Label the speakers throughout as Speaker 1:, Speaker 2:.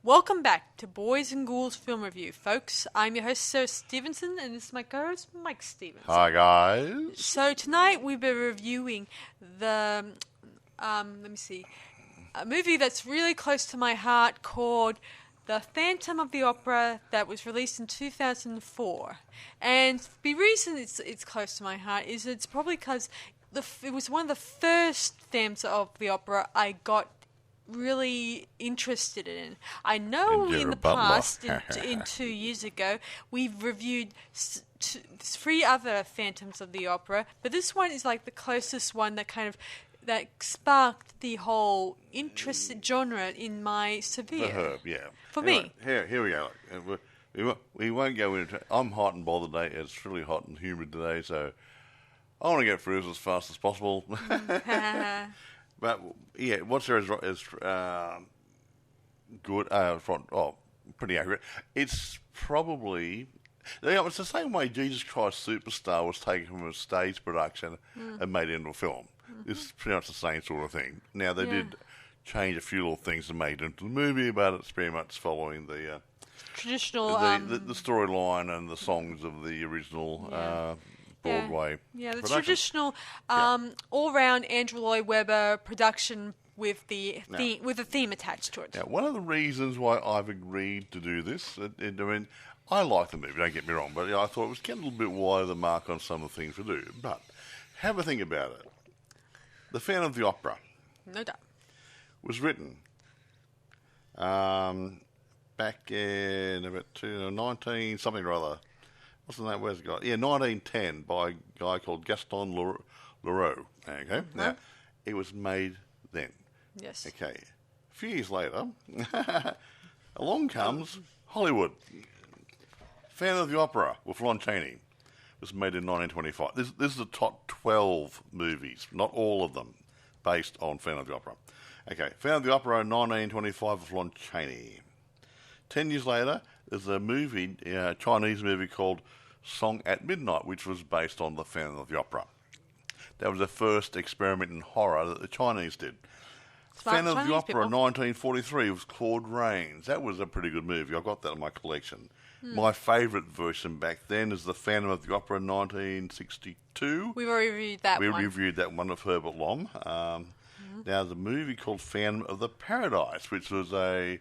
Speaker 1: Welcome back to Boys and Ghouls Film Review, folks. I'm your host, Sir Stephenson, and this is my co-host, Mike Stephenson.
Speaker 2: Hi, guys.
Speaker 1: So tonight we'll be reviewing a movie that's really close to my heart called The Phantom of the Opera that was released in 2004. And the reason it's close to my heart is it's probably because it was one of the first Phantoms of the Opera I got really interested in. I know in the past, in 2 years ago, we've reviewed 3 other Phantoms of the Opera, but this one is like the closest one that sparked the whole interest genre in my severe. For me.
Speaker 2: Here we go. We won't go into it. I'm hot and bothered today. It's really hot and humid today, so I want to get through this as fast as possible. But yeah, what's there is good. Pretty accurate. It's probably it's the same way Jesus Christ Superstar was taken from a stage production and made into a film. It's pretty much the same sort of thing. Now they did change a few little things and made it into the movie, but it's pretty much following the
Speaker 1: traditional
Speaker 2: the storyline and the songs of the original. Broadway.
Speaker 1: Yeah, the
Speaker 2: production.
Speaker 1: traditional all-round Andrew Lloyd Webber production with the theme attached to it.
Speaker 2: Now, one of the reasons why I've agreed to do this, I like the movie, don't get me wrong, but I thought it was getting a little bit wide of the mark on some of the things we do. But have a think about it. The Phantom of the Opera.
Speaker 1: No doubt.
Speaker 2: Was written back in about 19 something or other. What's the name? Where's it got? 1910 by a guy called Gaston Leroux. Okay. Now, it was made then.
Speaker 1: Yes.
Speaker 2: Okay. A few years later, along comes Hollywood. Phantom of the Opera with Lon Chaney. Was made in 1925. This is the top 12 movies, not all of them, based on Phantom of the Opera. Okay. Phantom of the Opera in 1925 with Lon Chaney. 10 years later, there's a movie, Chinese movie called Song at Midnight, which was based on the Phantom of the Opera. That was the first experiment in horror that the Chinese did. Phantom of the Opera in 1943 was Claude Rains. That was a pretty good movie. I've got that in my collection. My favourite version back then is the Phantom of the Opera in 1962.
Speaker 1: We've already reviewed that one.
Speaker 2: We reviewed that one of Herbert Lom. Now, there's a movie called Phantom of the Paradise, which was a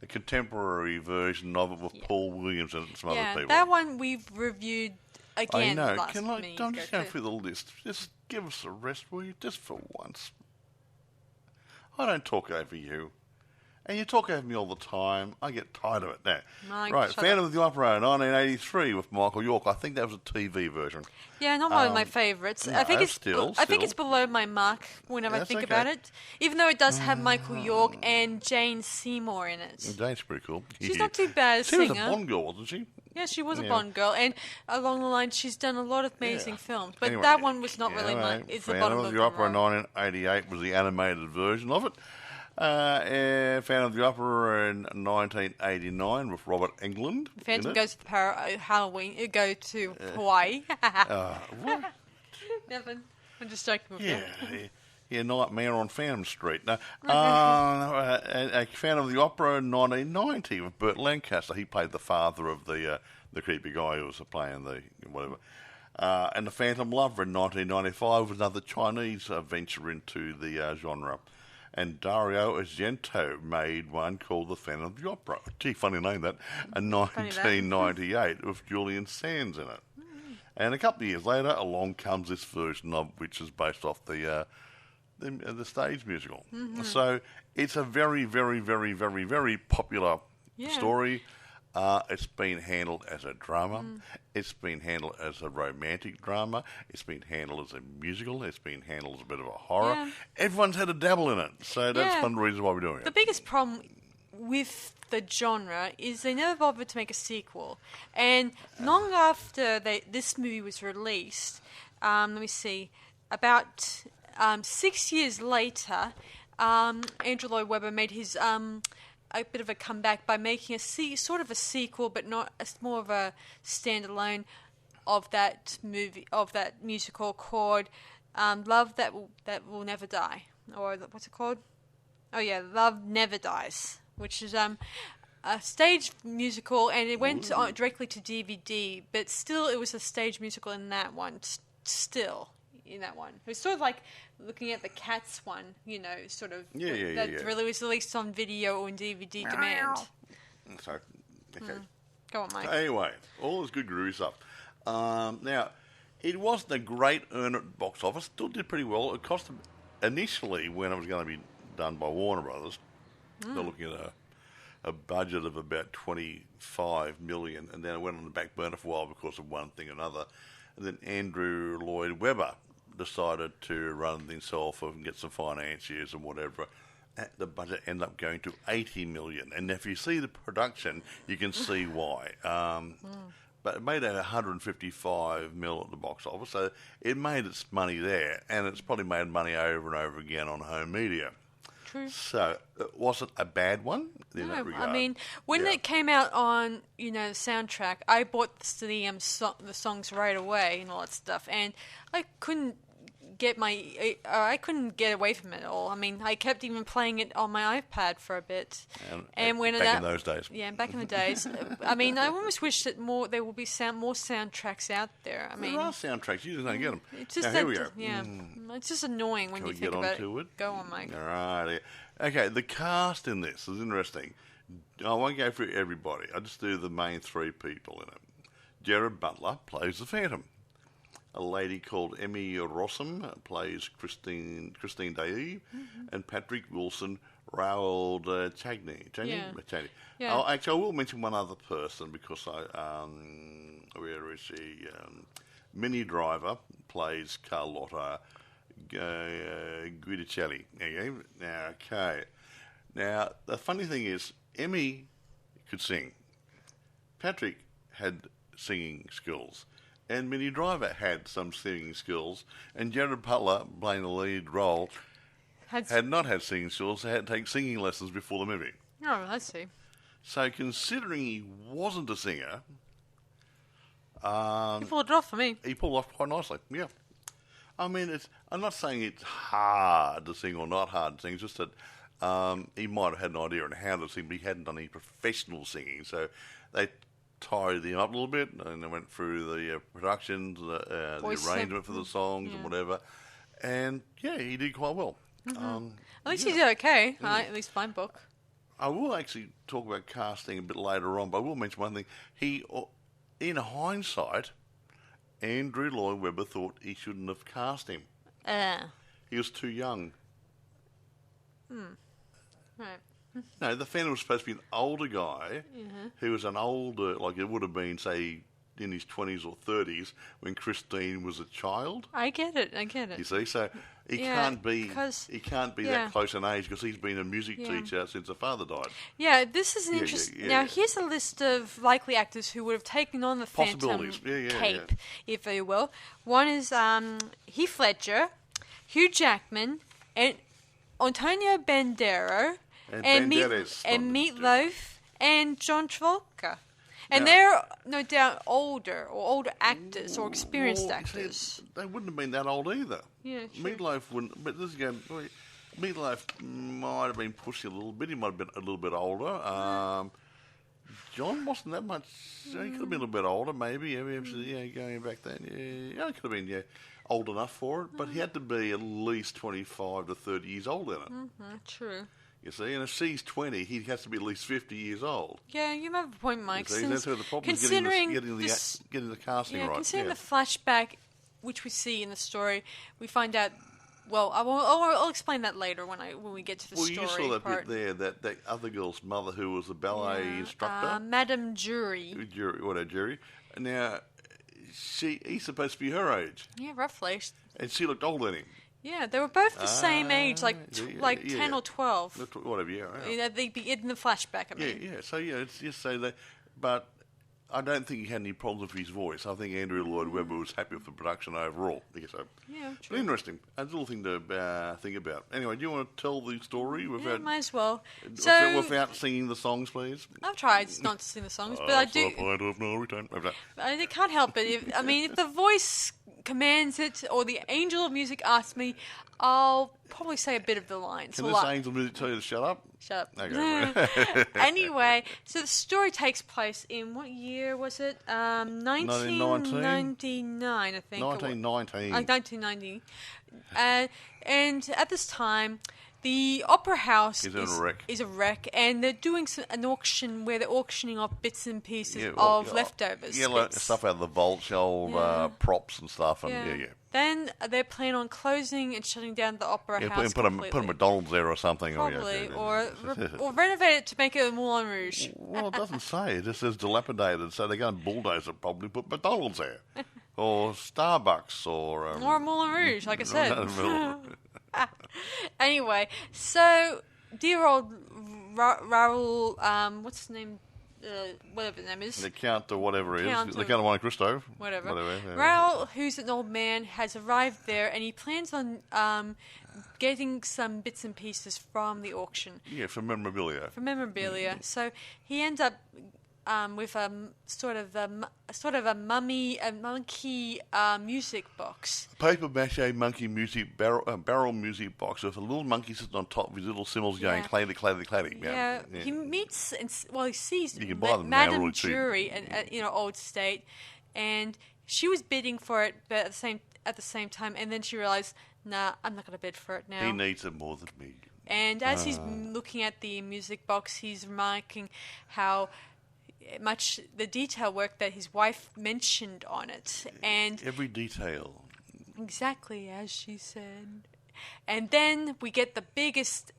Speaker 2: contemporary version of it with Paul Williams and some other people.
Speaker 1: That one we've reviewed again.
Speaker 2: I know. I'm just going through the list. Just give us a rest, will you? Just for once. I don't talk over you. And you talk over me all the time. I get tired of it now. Right, Phantom of the Opera in 1983 with Michael York. I think that was a TV version.
Speaker 1: Yeah, not one of my favourites.
Speaker 2: No,
Speaker 1: I think it's below my mark whenever I think about it. Even though it does have Michael York and Jane Seymour in it.
Speaker 2: Jane's pretty cool.
Speaker 1: She's not too bad as a singer.
Speaker 2: She was a Bond girl, wasn't she?
Speaker 1: Yeah, she was a Bond girl, and along the line, she's done a lot of amazing films. But anyway, that one was not really mine. It's the bottom of the
Speaker 2: Opera in 1988 was the animated version of it. Phantom of the Opera in 1989 with Robert Englund.
Speaker 1: Phantom goes to Halloween. It go to Hawaii.
Speaker 2: What?
Speaker 1: Nothing. I'm just joking with you.
Speaker 2: Yeah, Nightmare on Phantom Street. Now, Phantom of the Opera in 1990 with Burt Lancaster. He played the father of the creepy guy who was playing the whatever. And The Phantom Lover in 1995 was another Chinese venture into the genre. And Dario Argento made one called The Phantom of the Opera. Gee, funny name that. In 1998 with Julian Sands in it. And a couple of years later, along comes this version of which is based off the stage musical. So it's a very, very, very, very, very popular story. It's been handled as a drama. It's been handled as a romantic drama. It's been handled as a musical. It's been handled as a bit of a horror.
Speaker 1: Yeah.
Speaker 2: Everyone's had a dabble in it. So that's one reason why we're doing it.
Speaker 1: The biggest problem with the genre is they never bothered to make a sequel. And long after this movie was released, about 6 years later, Andrew Lloyd Webber made his a bit of a comeback by making a sort of a sequel, but not more of a standalone of that musical called Love That Will Never Die, or what's it called? Oh yeah, Love Never Dies, which is a stage musical, and it went directly to DVD, but still it was a stage musical in that one. Still in that one. It was sort of like looking at the Cats one, sort of. That really was released on video or in DVD demand.
Speaker 2: So, okay.
Speaker 1: Go on, Mike.
Speaker 2: Anyway, all this good groovy stuff. Now, it wasn't a great earner at box office. Still did pretty well. It cost them, initially, when it was going to be done by Warner Brothers, they're looking at a budget of about $25 million, and then it went on the back burner for a while because of one thing or another. And then Andrew Lloyd Webber decided to run things off and get some financiers and whatever. The budget ended up going to $80 million. And if you see the production, you can see why. But it made $155 million at the box office, so it made its money there, and it's probably made money over and over again on home media.
Speaker 1: True.
Speaker 2: So it wasn't a bad one in that regard.
Speaker 1: I mean, when it came out on, the soundtrack, I bought the songs right away and all that stuff, and I couldn't get away from it at all. I mean, I kept even playing it on my iPad for a bit.
Speaker 2: And when back in those days.
Speaker 1: Yeah, back in the days. I mean, I almost wish that there will be more soundtracks out there. I mean,
Speaker 2: there are soundtracks. You just don't get them.
Speaker 1: It's just
Speaker 2: here we go.
Speaker 1: Yeah, it's just annoying when you think about it. Go on, Mike.
Speaker 2: All right. Okay, the cast in this is interesting. I won't go through everybody. I'll just do the main three people in it. Gerard Butler plays the Phantom. A lady called Emmy Rossum plays Christine Day, and Patrick Wilson, Raoul Chagny.
Speaker 1: Yeah.
Speaker 2: Actually, I will mention one other person because where is she? Minnie Driver plays Carlotta Guidicelli. Okay. Now, the funny thing is, Emmy could sing. Patrick had singing skills. And Minnie Driver had some singing skills, and Gerard Butler, playing the lead role, had not had singing skills, so had to take singing lessons before the movie.
Speaker 1: Oh, I see.
Speaker 2: So considering he wasn't a singer...
Speaker 1: he pulled it off for me.
Speaker 2: He pulled it off quite nicely, yeah. I mean, I'm not saying it's hard to sing or not hard to sing, it's just that he might have had an idea on how to sing, but he hadn't done any professional singing, so they tied him up a little bit, and they went through the productions, the arrangement for the songs and whatever, and he did quite well.
Speaker 1: At least he did okay. At least fine book.
Speaker 2: I will actually talk about casting a bit later on, but I will mention one thing. In hindsight, Andrew Lloyd Webber thought he shouldn't have cast him. He was too young.
Speaker 1: Right.
Speaker 2: No, the Phantom was supposed to be an older guy who was an older, like it would have been, say, in his 20s or 30s when Christine was a child.
Speaker 1: I get it.
Speaker 2: You see, so he can't be that close in age because he's been a music teacher since her father died.
Speaker 1: Yeah, this is an interesting... Yeah. Now, here's a list of likely actors who would have taken on the Phantom cape, if you will. One is Heath Ledger, Hugh Jackman, and Antonio Banderas, and Meatloaf, and John Travolta. And they're no doubt older actors or experienced actors.
Speaker 2: They wouldn't have been that old either.
Speaker 1: Yeah, sure.
Speaker 2: Meatloaf wouldn't. But this again, Meatloaf might have been pushing a little bit. He might have been a little bit older. John wasn't that much. He could have been a little bit older, maybe. Going back then. Yeah, he could have been old enough for it. But he had to be at least 25 to 30 years old in it.
Speaker 1: True.
Speaker 2: You see, and if she's 20, he has to be at least 50 years old.
Speaker 1: Yeah, you have a point, Mike.
Speaker 2: See, that's where the problem is getting the casting right.
Speaker 1: Considering the flashback, which we see in the story, we find out. Well, I'll explain that later when we get to the story.
Speaker 2: Well, you saw that bit there, that other girl's mother who was a ballet instructor.
Speaker 1: Madame Jury.
Speaker 2: Jury. Now, he's supposed to be her age.
Speaker 1: Yeah, roughly.
Speaker 2: And she looked older than him.
Speaker 1: Yeah, they were both the same age, like 10 or 12.
Speaker 2: Whatever,
Speaker 1: They'd be in the flashback, I mean.
Speaker 2: Yeah, so it's just so that... But I don't think he had any problems with his voice. I think Andrew Lloyd Webber was happy with the production overall. So.
Speaker 1: Yeah, true.
Speaker 2: But interesting. A little thing to think about. Anyway, do you want to tell the story without...
Speaker 1: might as well.
Speaker 2: Without singing the songs, please?
Speaker 1: I've tried not to sing the songs, but I do...
Speaker 2: Point of no return.
Speaker 1: I can't help it. If the voice commands it, or the angel of music asks me, I'll probably say a bit of the lines.
Speaker 2: Can this angel of music tell you to shut up?
Speaker 1: Shut up.
Speaker 2: Okay.
Speaker 1: Anyway, so the story takes place in, what year was it? 1999, I think.
Speaker 2: 1919.
Speaker 1: 1990. And at this time, the opera house is a wreck, and they're doing an auction where they're auctioning off bits and pieces of leftovers.
Speaker 2: Yeah, like stuff out of the vaults, old props and stuff. And
Speaker 1: Then they're planning on closing and shutting down the opera house
Speaker 2: put a McDonald's there or something.
Speaker 1: Probably, or renovate it to make it a Moulin Rouge.
Speaker 2: Well, it doesn't say. It just says dilapidated, so they're going to bulldoze it, probably put McDonald's there. Or Starbucks, or
Speaker 1: Moulin Rouge, like I said. Anyway, so dear old Raoul, what's his name? Whatever his name is.
Speaker 2: The Count or whatever it is. The Count of Monte Cristo.
Speaker 1: Whatever. Raoul, who's an old man, has arrived there, and he plans on getting some bits and pieces from the auction.
Speaker 2: Yeah, for memorabilia.
Speaker 1: So he ends up with a monkey music box.
Speaker 2: Paper mache monkey music barrel music box with a little monkey sitting on top with his little cymbals going clady, clady, clady.
Speaker 1: Yeah. He meets he sees
Speaker 2: Madame
Speaker 1: Jury in an old state, and she was bidding for it, but at the same time, and then she realized, nah, I'm not going to bid for it now.
Speaker 2: He needs it more than me.
Speaker 1: And as he's looking at the music box, he's remarking how much the detail work that his wife mentioned on it, and
Speaker 2: every detail,
Speaker 1: exactly as she said. And then we get the biggest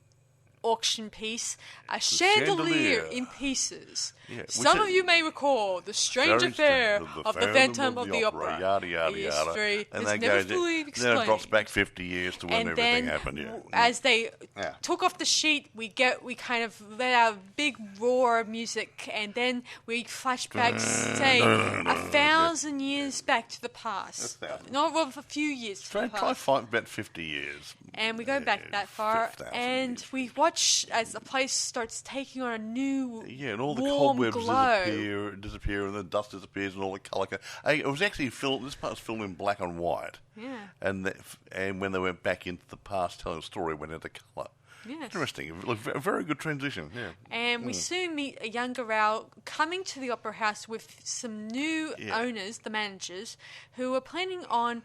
Speaker 1: auction piece, a chandelier in pieces. Yeah, some of you may recall the strange affair of the Phantom of the Opera.
Speaker 2: Yada, yada, yada. And then it drops back 50 years to when everything happened. Yeah.
Speaker 1: As they took off the sheet, we kind of let out a big roar of music, and then we flash back, say, 1,000 years back to the past. Not a few years to the past.
Speaker 2: Try fight about 50 years.
Speaker 1: And we go back that far, and we watch as the place starts taking on a new
Speaker 2: and all the
Speaker 1: warm
Speaker 2: cobwebs
Speaker 1: glow.
Speaker 2: disappear, and the dust disappears, and all the colour. It was actually filmed. This part was filmed in black and white.
Speaker 1: Yeah.
Speaker 2: And when they went back into the past, telling the story, went into colour.
Speaker 1: Yes.
Speaker 2: Interesting. A very good transition. Yeah.
Speaker 1: And we soon meet a younger Raoul coming to the opera house with some new owners, the managers, who are planning on.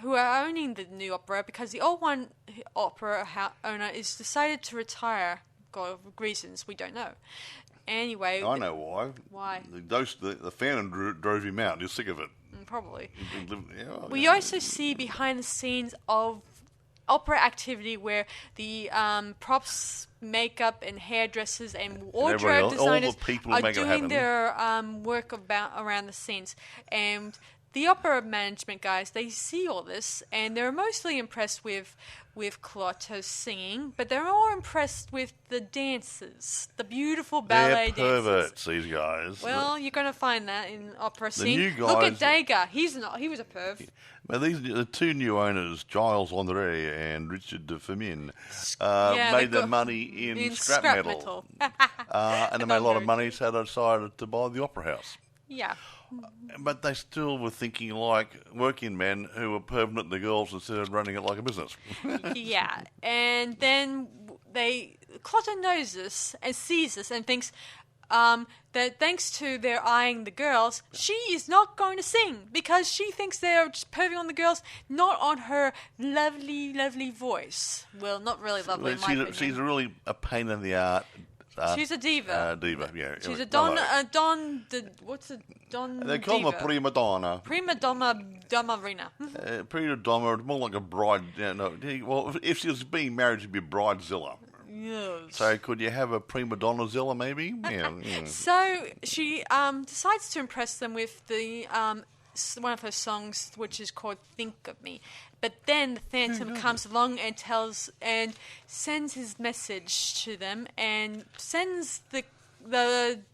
Speaker 1: Who are owning the new opera, because the old one opera owner is decided to retire for reasons we don't know. Anyway,
Speaker 2: I know why.
Speaker 1: Why?
Speaker 2: The Phantom drove him out. You're sick of it.
Speaker 1: Probably. We also see behind the scenes of opera activity where the props, makeup, and hairdressers and wardrobe designers are doing their work around the scenes. And the opera management guys, they see all this, and they're mostly impressed with Clotto's singing, but they're more impressed with the dances, the beautiful ballet dances.
Speaker 2: They're perverts, these guys.
Speaker 1: Well, you're going to find that in opera scene.
Speaker 2: New guys,
Speaker 1: look at Degas. He was a perv.
Speaker 2: But the two new owners, Giles André and Richard de Firmin, made their money in scrap metal. And they made a lot of money, so they decided to buy the opera house.
Speaker 1: Yeah.
Speaker 2: But they still were thinking like working men who were permanent the girls instead of running it like a business.
Speaker 1: Yeah, and then Clotto knows this and sees this and thinks that thanks to their eyeing the girls, she is not going to sing because she thinks they're just perving on the girls, not on her lovely, lovely voice. Well, not really lovely.
Speaker 2: She's really a pain in the arse.
Speaker 1: She's a diva.
Speaker 2: Yeah.
Speaker 1: She's a what's a don?
Speaker 2: They call her prima donna.
Speaker 1: Prima donna, damarina.
Speaker 2: Prima donna, more like a bride. Well, if she was being married, she'd be bridezilla.
Speaker 1: Yes.
Speaker 2: So could you have a prima donna-zilla, maybe? Yeah.
Speaker 1: So she decides to impress them with the one of her songs, which is called "Think of Me." But then the Phantom comes along and sends his message to them and sends the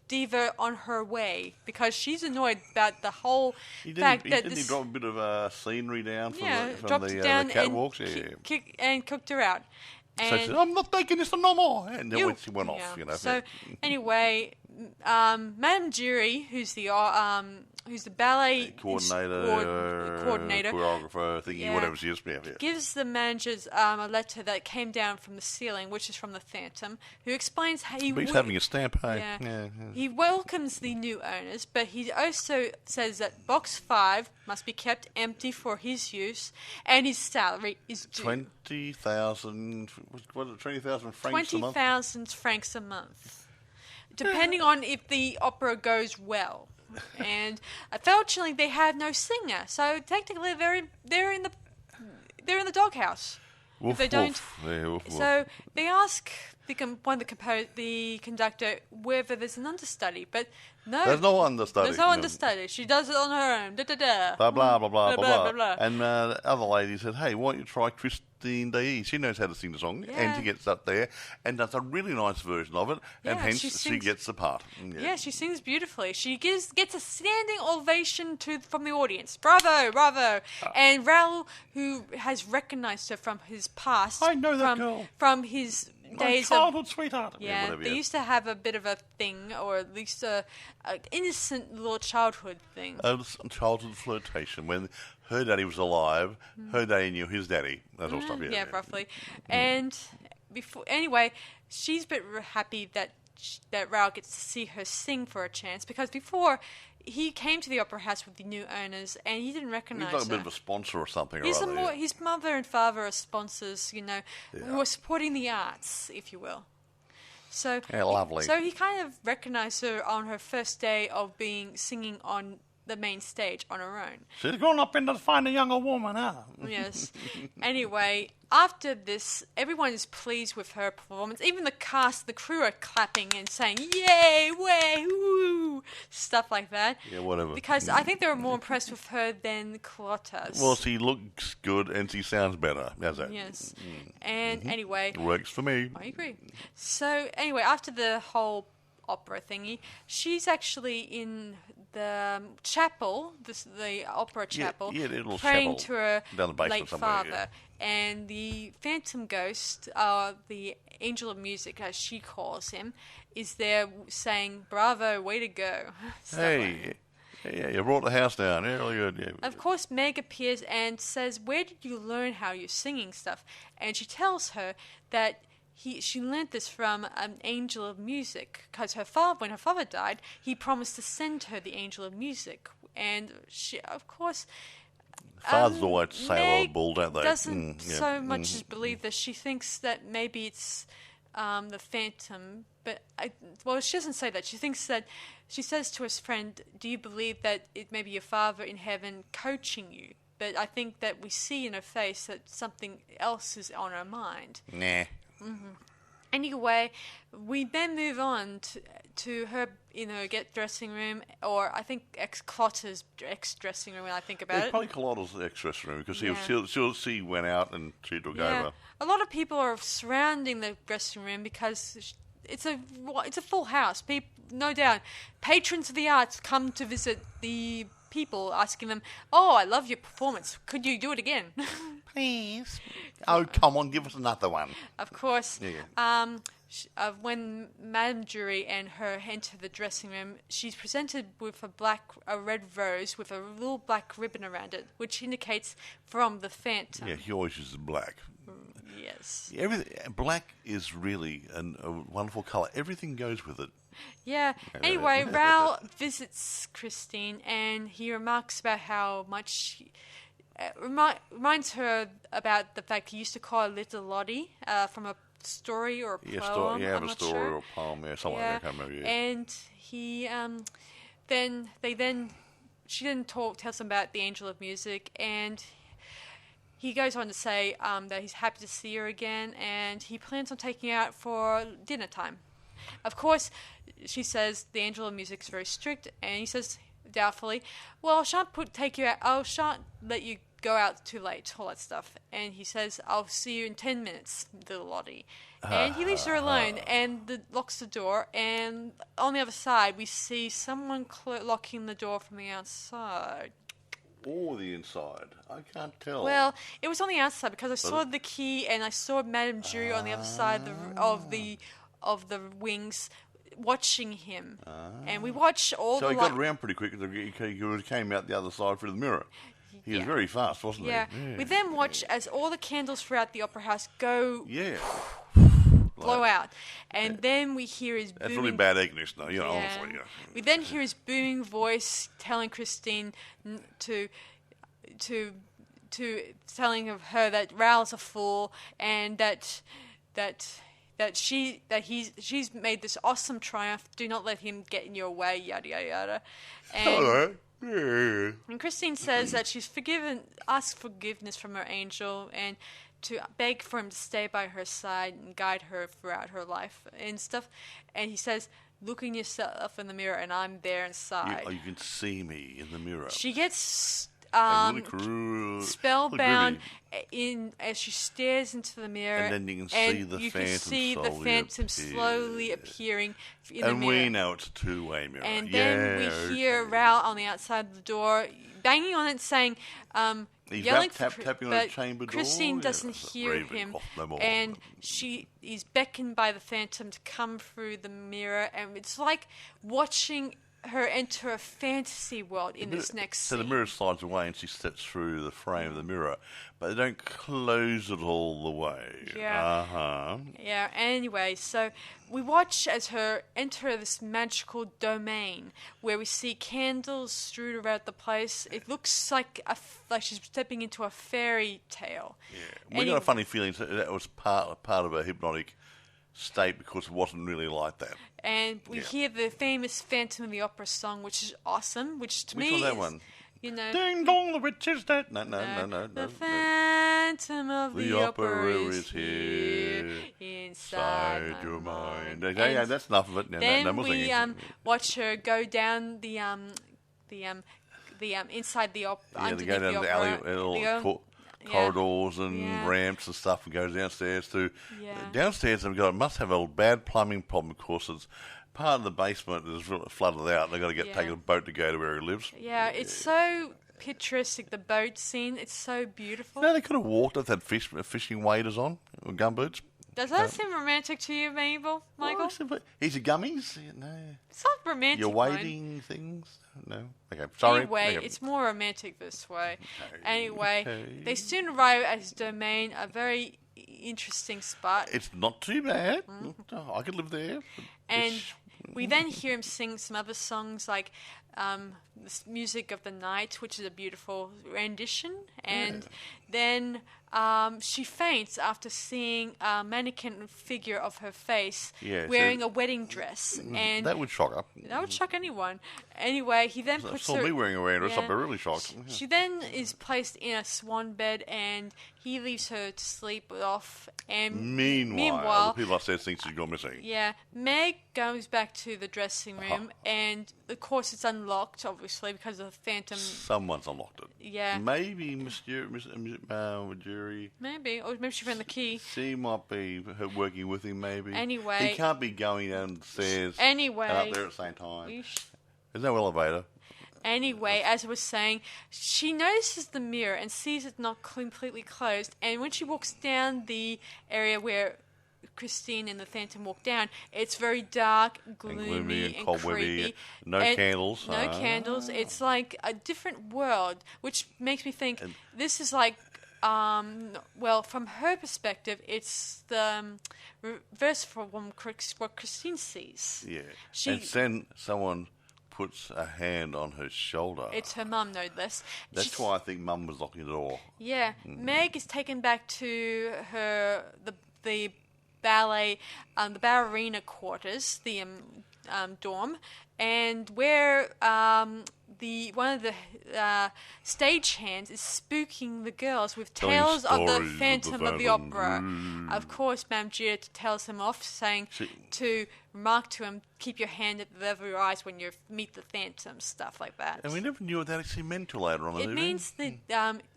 Speaker 1: diva on her way because she's annoyed about the whole fact that
Speaker 2: he drop a bit of scenery down from the catwalks?
Speaker 1: And cooked her out. And
Speaker 2: so she said, I'm not taking this no more. And then she went off,
Speaker 1: So anyway, Madame Jury, who's the who's the ballet
Speaker 2: coordinator, choreographer, thingy, whatever she is. Yeah.
Speaker 1: Gives the managers a letter that came down from the ceiling, which is from the Phantom, who explains how
Speaker 2: he's having a stamp, hey?
Speaker 1: Yeah. He welcomes the new owners, but he also says that Box 5 must be kept empty for his use, and his salary is due.
Speaker 2: 20,000 francs a month?
Speaker 1: 20,000 francs a month, depending on if the opera goes well. And unfortunately, they have no singer, so technically they're in the doghouse.
Speaker 2: Woof,
Speaker 1: if they don't,
Speaker 2: woof. Yeah, woof,
Speaker 1: so they ask the conductor whether there's an understudy, but no,
Speaker 2: there's no understudy.
Speaker 1: There's no understudy. She does it on her own. Da da da.
Speaker 2: Blah blah blah blah blah blah.
Speaker 1: blah.
Speaker 2: And the other lady said, "Hey, why don't you try Christine Day? She knows how to sing the song, and she gets up there and does a really nice version of it, and hence she gets the part."
Speaker 1: Yeah, she sings beautifully. She gets a standing ovation from the audience. Bravo, bravo! And Raoul, who has recognised her from his past,
Speaker 2: I know that girl
Speaker 1: from his days
Speaker 2: childhood sweetheart.
Speaker 1: Yeah, they used to have a bit of a thing, or at least a innocent little childhood thing.
Speaker 2: A childhood flirtation when her daddy was alive, her daddy knew his daddy. That sort of stuff.
Speaker 1: Yeah, roughly. And anyway, she's a bit happy that Raoul gets to see her sing for a chance, because before he came to the opera house with the new owners and he didn't recognise her.
Speaker 2: He's like a bit of a sponsor or something.
Speaker 1: His mother and father are sponsors, who are supporting the arts, if you will. So
Speaker 2: lovely.
Speaker 1: So he kind of recognised her on her first day of singing on the main stage on her own.
Speaker 2: She's gone up in to find a younger woman, huh?
Speaker 1: Yes. Anyway, after this, everyone is pleased with her performance. Even the cast, the crew are clapping and saying, "Yay, way, woo," stuff like that.
Speaker 2: Yeah, whatever.
Speaker 1: Because I think they were more impressed with her than Carlotta's.
Speaker 2: Well, she looks good and she sounds better. How's that?
Speaker 1: Yes. And anyway...
Speaker 2: Works for me.
Speaker 1: I agree. So, anyway, after the whole opera thingy, she's actually in the chapel, the opera chapel, praying to her late father. And the phantom ghost, the angel of music, as she calls him, is there saying, "Bravo, way to go."
Speaker 2: Hey, yeah, you brought the house down. Yeah, really good. Yeah.
Speaker 1: Of course, Meg appears and says, "Where did you learn how you're singing stuff?" And she tells her that she learnt this from an angel of music, because when her father died, he promised to send her the angel of music. And she, of course...
Speaker 2: Fathers always say a lot of bull, don't they?
Speaker 1: Doesn't so much as believe this. She thinks that maybe it's the phantom, but she doesn't say that. She thinks that she says to his friend, "Do you believe that it may be your father in heaven coaching you?" But I think that we see in her face that something else is on her mind.
Speaker 2: Nah.
Speaker 1: Mm-hmm. Anyway, we then move on to her, dressing room, or I think ex-Clotter's ex-dressing room when I think about it.
Speaker 2: Probably Clotter's ex-dressing room, because she went out and she took over.
Speaker 1: A lot of people are surrounding the dressing room because it's a full house. People, no doubt, patrons of the arts come to visit the people, asking them, "Oh, I love your performance. Could you do it again?"
Speaker 2: Please. Oh, come on, give us another one.
Speaker 1: Of course. When Madame Jury and her enter the dressing room, she's presented with a red rose with a little black ribbon around it, which indicates from the Phantom.
Speaker 2: Yeah, he always uses black.
Speaker 1: Yes.
Speaker 2: Black is really a wonderful colour. Everything goes with it.
Speaker 1: Yeah. Anyway, Raoul visits Christine and he remarks about how much... reminds her about the fact he used to call her Little Lottie from a story or a poem.
Speaker 2: A story or a poem, something like that. I can't remember. Yeah.
Speaker 1: And he she then tells him about the angel of music, and he goes on to say that he's happy to see her again, and he plans on taking her out for dinner time. Of course, she says the angel of music is very strict, and he says doubtfully, "Well, I shan't take you out. I shan't let you go out too late," all that stuff. And he says, "I'll see you in 10 minutes, little Lottie." And he leaves her alone and locks the door. And on the other side, we see someone locking the door from the outside.
Speaker 2: Or the inside? I can't tell.
Speaker 1: Well, it was on the outside because I saw the key and I saw Madame Jury on the other side of the wings, watching him. And we watch all
Speaker 2: So
Speaker 1: the...
Speaker 2: he got around pretty quick. He came out the other side through the mirror. He was very fast, wasn't
Speaker 1: Yeah.
Speaker 2: he? Yeah.
Speaker 1: We then watch as all the candles throughout the opera house go blow out. And then we hear his
Speaker 2: That's
Speaker 1: booming...
Speaker 2: really bad Ignis, though, honestly. Yeah.
Speaker 1: We then hear his booming voice telling Christine to telling of her that Raoul's a fool and that she's made this awesome triumph. Do not let him get in your way. Yada yada yada. And Christine says that she's asked forgiveness from her angel and to beg for him to stay by her side and guide her throughout her life and stuff. And he says, "Look in yourself in the mirror, and I'm there inside."
Speaker 2: You can see me in the mirror.
Speaker 1: She gets
Speaker 2: really cruel.
Speaker 1: spellbound as she stares into the mirror,
Speaker 2: and then you can see the phantom
Speaker 1: slowly appearing in the mirror.
Speaker 2: And we know it's a two-way mirror.
Speaker 1: And then we hear Raoul on the outside of the door banging on it, saying,
Speaker 2: he's
Speaker 1: yelling
Speaker 2: tapping on
Speaker 1: but
Speaker 2: the chamber door.
Speaker 1: Christine doesn't hear him, and he's beckoned by the phantom to come through the mirror, and it's like watching her enter a fantasy world in this next scene.
Speaker 2: So the mirror slides away and she steps through the frame of the mirror, but they don't close it all the way.
Speaker 1: Yeah. Yeah, anyway, so we watch as her enter this magical domain where we see candles strewed around the place. It looks like she's stepping into a fairy tale.
Speaker 2: Yeah. We got a funny feeling that was part of a hypnotic state because it wasn't really like that.
Speaker 1: And we hear the famous Phantom of the Opera song, which is awesome, which to me
Speaker 2: is that
Speaker 1: is,
Speaker 2: one?
Speaker 1: Ding
Speaker 2: dong, the witch is dead. No.
Speaker 1: The Phantom of the Opera is here inside your mind.
Speaker 2: Yeah, that's enough of it.
Speaker 1: Then we watch her go down the inside the opera.
Speaker 2: They go down the alley, corridors and ramps and stuff, and goes downstairs to downstairs. Must have a bad plumbing problem because it's part of the basement is flooded out. They've got to take a boat to go to where he lives.
Speaker 1: Yeah, it's so picturesque, the boat scene. It's so beautiful.
Speaker 2: No, they could have walked if they had fishing waders on or gumboots.
Speaker 1: Does that seem romantic to you, Michael?
Speaker 2: He's a gummies? No.
Speaker 1: It's not romantic.
Speaker 2: You're wading things? No. Okay, sorry.
Speaker 1: Anyway, it's more romantic this way. Anyway, they soon arrive at his domain, a very interesting spot.
Speaker 2: It's not too bad. I could live there.
Speaker 1: And we then hear him sing some other songs like the Music of the Night, which is a beautiful rendition. And then she faints after seeing a mannequin figure of her face wearing a wedding dress. And
Speaker 2: that would shock her.
Speaker 1: That would shock anyone. Anyway, he then puts her...
Speaker 2: me wearing a wedding dress, I'd be really shocked.
Speaker 1: She then is placed in a swan bed, and he leaves her to sleep off. And
Speaker 2: meanwhile, the people upstairs think she's gone missing.
Speaker 1: Yeah. Meg goes back to the dressing room, and of course it's unlocked, obviously, because of the phantom.
Speaker 2: Someone's unlocked it.
Speaker 1: Yeah.
Speaker 2: Maybe Miss Jury.
Speaker 1: Maybe. Or maybe she found the key.
Speaker 2: She might be working with him, maybe.
Speaker 1: Anyway.
Speaker 2: He can't be going downstairs and up there at the same time. There's no elevator.
Speaker 1: Anyway, as I was saying, she notices the mirror and sees it not completely closed. And when she walks down the area where Christine and the Phantom walk down, it's very dark, gloomy and creepy.
Speaker 2: No candles.
Speaker 1: No candles. It's like a different world, which makes me think this is like, well, from her perspective, it's the reverse from what Christine sees.
Speaker 2: Yeah. And then someone puts a hand on her shoulder.
Speaker 1: It's her mum, no less.
Speaker 2: That's why I think Mum was locking the door.
Speaker 1: Yeah. Meg is taken back to the ballet, the ballerina quarters, the dorm, and where one of the stagehands is spooking the girls with tales of the Phantom of the Opera. Of course, Ma'am Judith tells him off, saying to remark to him, keep your hand at the level of your eyes when you meet the Phantom, stuff like that.
Speaker 2: And we never knew what that actually meant till later on.
Speaker 1: It means the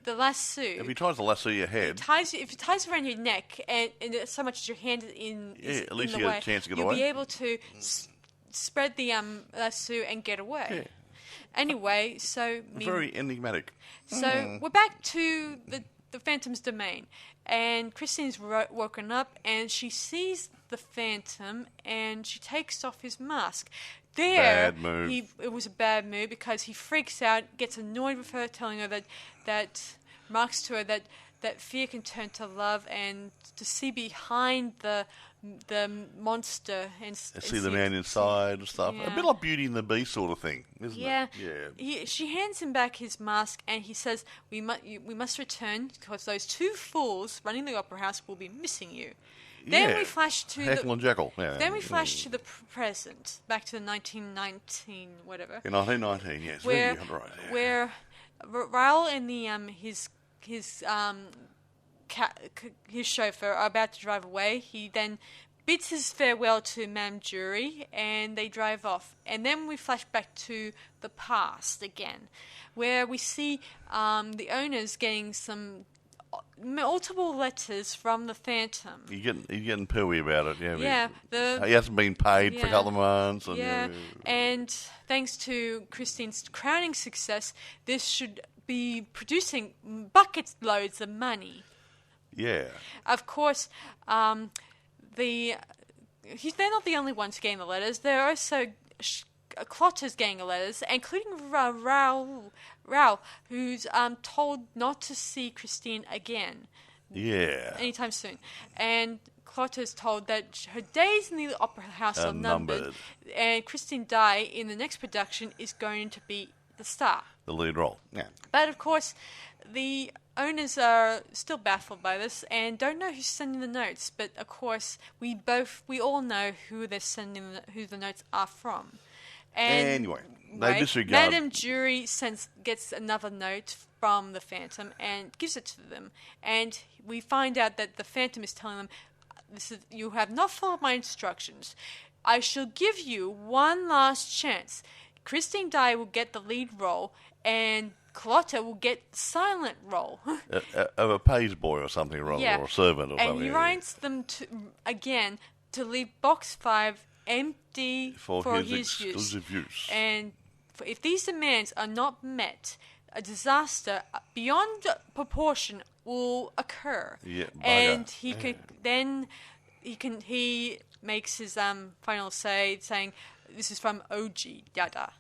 Speaker 1: lasso.
Speaker 2: If he tries to lasso your head,
Speaker 1: if it ties around your neck, and so much as your hand is
Speaker 2: at least
Speaker 1: in
Speaker 2: you
Speaker 1: the
Speaker 2: get
Speaker 1: way,
Speaker 2: a chance to get
Speaker 1: you'll
Speaker 2: away.
Speaker 1: be able to spread the lasso and get away.
Speaker 2: Yeah.
Speaker 1: Anyway, so
Speaker 2: very enigmatic.
Speaker 1: So we're back to the Phantom's domain. And Christine's woken up, and she sees the Phantom, and she takes off his mask. There,
Speaker 2: Bad move.
Speaker 1: it was a bad move because he freaks out, gets annoyed with her, telling her that marks to her that fear can turn to love, and to see behind the monster and
Speaker 2: see the man inside and stuff.
Speaker 1: Yeah.
Speaker 2: A bit like Beauty and the Beast sort of thing, isn't it? Yeah.
Speaker 1: She hands him back his mask, and he says, we must return because those two fools running the opera house will be missing you. Then we flash to
Speaker 2: Heckle and Jekyll. Yeah.
Speaker 1: Then we flash to the present, back to the 1919, whatever.
Speaker 2: In 1919, yes.
Speaker 1: Where Raoul and his chauffeur are about to drive away. He then bids his farewell to Madame Jury, and they drive off. And then we flash back to the past again, where we see the owners getting some multiple letters from the Phantom.
Speaker 2: He's getting pooey about it.
Speaker 1: Yeah.
Speaker 2: He hasn't been paid for a couple of months.
Speaker 1: And thanks to Christine's crowning success, this should be producing bucket loads of money.
Speaker 2: Yeah.
Speaker 1: Of course, they're not the only ones getting the letters. There are also Clotter's getting the letters, including Raoul, who's told not to see Christine again.
Speaker 2: Yeah.
Speaker 1: Anytime soon. And Clotter's told that her days in the opera house are numbered, and Christine Daae in the next production is going to be the star.
Speaker 2: The lead role. Yeah.
Speaker 1: But of course, the owners are still baffled by this and don't know who's sending the notes. But of course, we all know who who the notes are from. And
Speaker 2: anyway, they disregard.
Speaker 1: Madame Jury gets another note from the Phantom and gives it to them, and we find out that the Phantom is telling them, "You have not followed my instructions. I shall give you one last chance. Christine Daae will get the lead role, and Clotter will get the silent role."
Speaker 2: Of a page boy or something, or a servant or something.
Speaker 1: And he writes them to leave box 5 empty for his
Speaker 2: use.
Speaker 1: And if these demands are not met, a disaster beyond proportion will occur.
Speaker 2: Yeah,
Speaker 1: and he makes his final say, saying, "This is from OG Yada,"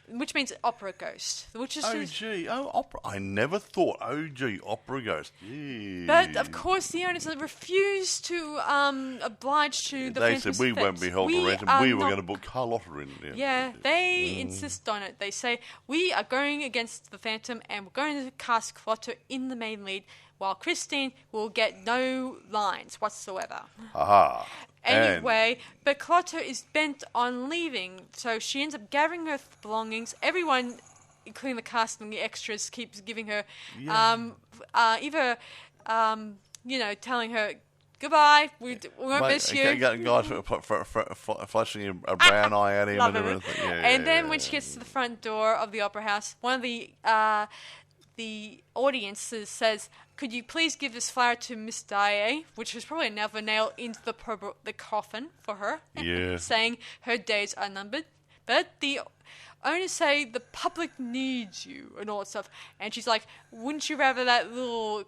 Speaker 1: which means opera ghost. Which is
Speaker 2: opera. I never thought OG opera ghost. Jeez.
Speaker 1: But of course, the owners refused to oblige to the Phantom's
Speaker 2: They said we won't be held to ransom. We were going to book Carlotta in.
Speaker 1: They insist on it. They say we are going against the Phantom, and we're going to cast Clotter in the main lead, while Christine will get no lines whatsoever.
Speaker 2: Aha.
Speaker 1: Anyway, but Clotter is bent on leaving, so she ends up gathering her belongings. Everyone, including the cast and the extras, keeps giving her either telling her, "Goodbye, we won't miss you."
Speaker 2: Guys flashing a brown eye at him and everything.
Speaker 1: And then when she gets to the front door of the opera house, one of the audiences says, "Could you please give this flower to Miss Daae?" Which was probably another nail into the coffin for her, saying her days are numbered. But the owners say the public needs you and all that stuff. And she's like, "Wouldn't you rather that little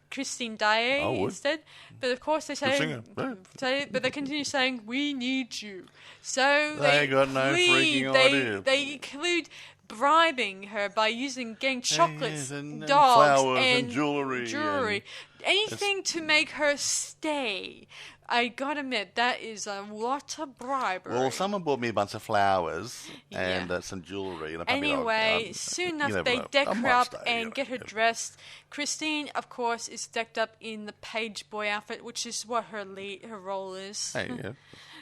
Speaker 1: Christine Daae instead?" But of course they say, but they continue saying, "We need you." So
Speaker 2: they got no freaking idea.
Speaker 1: They include bribing her by getting chocolates,
Speaker 2: and
Speaker 1: dogs,
Speaker 2: flowers and jewelry.
Speaker 1: Anything to make her stay. I gotta admit, that is a lot of bribery.
Speaker 2: Well, someone bought me a bunch of flowers and some jewellery. And
Speaker 1: anyway, soon enough, they deck her up and get her dressed. Christine, of course, is decked up in the page boy outfit, which is what her role is.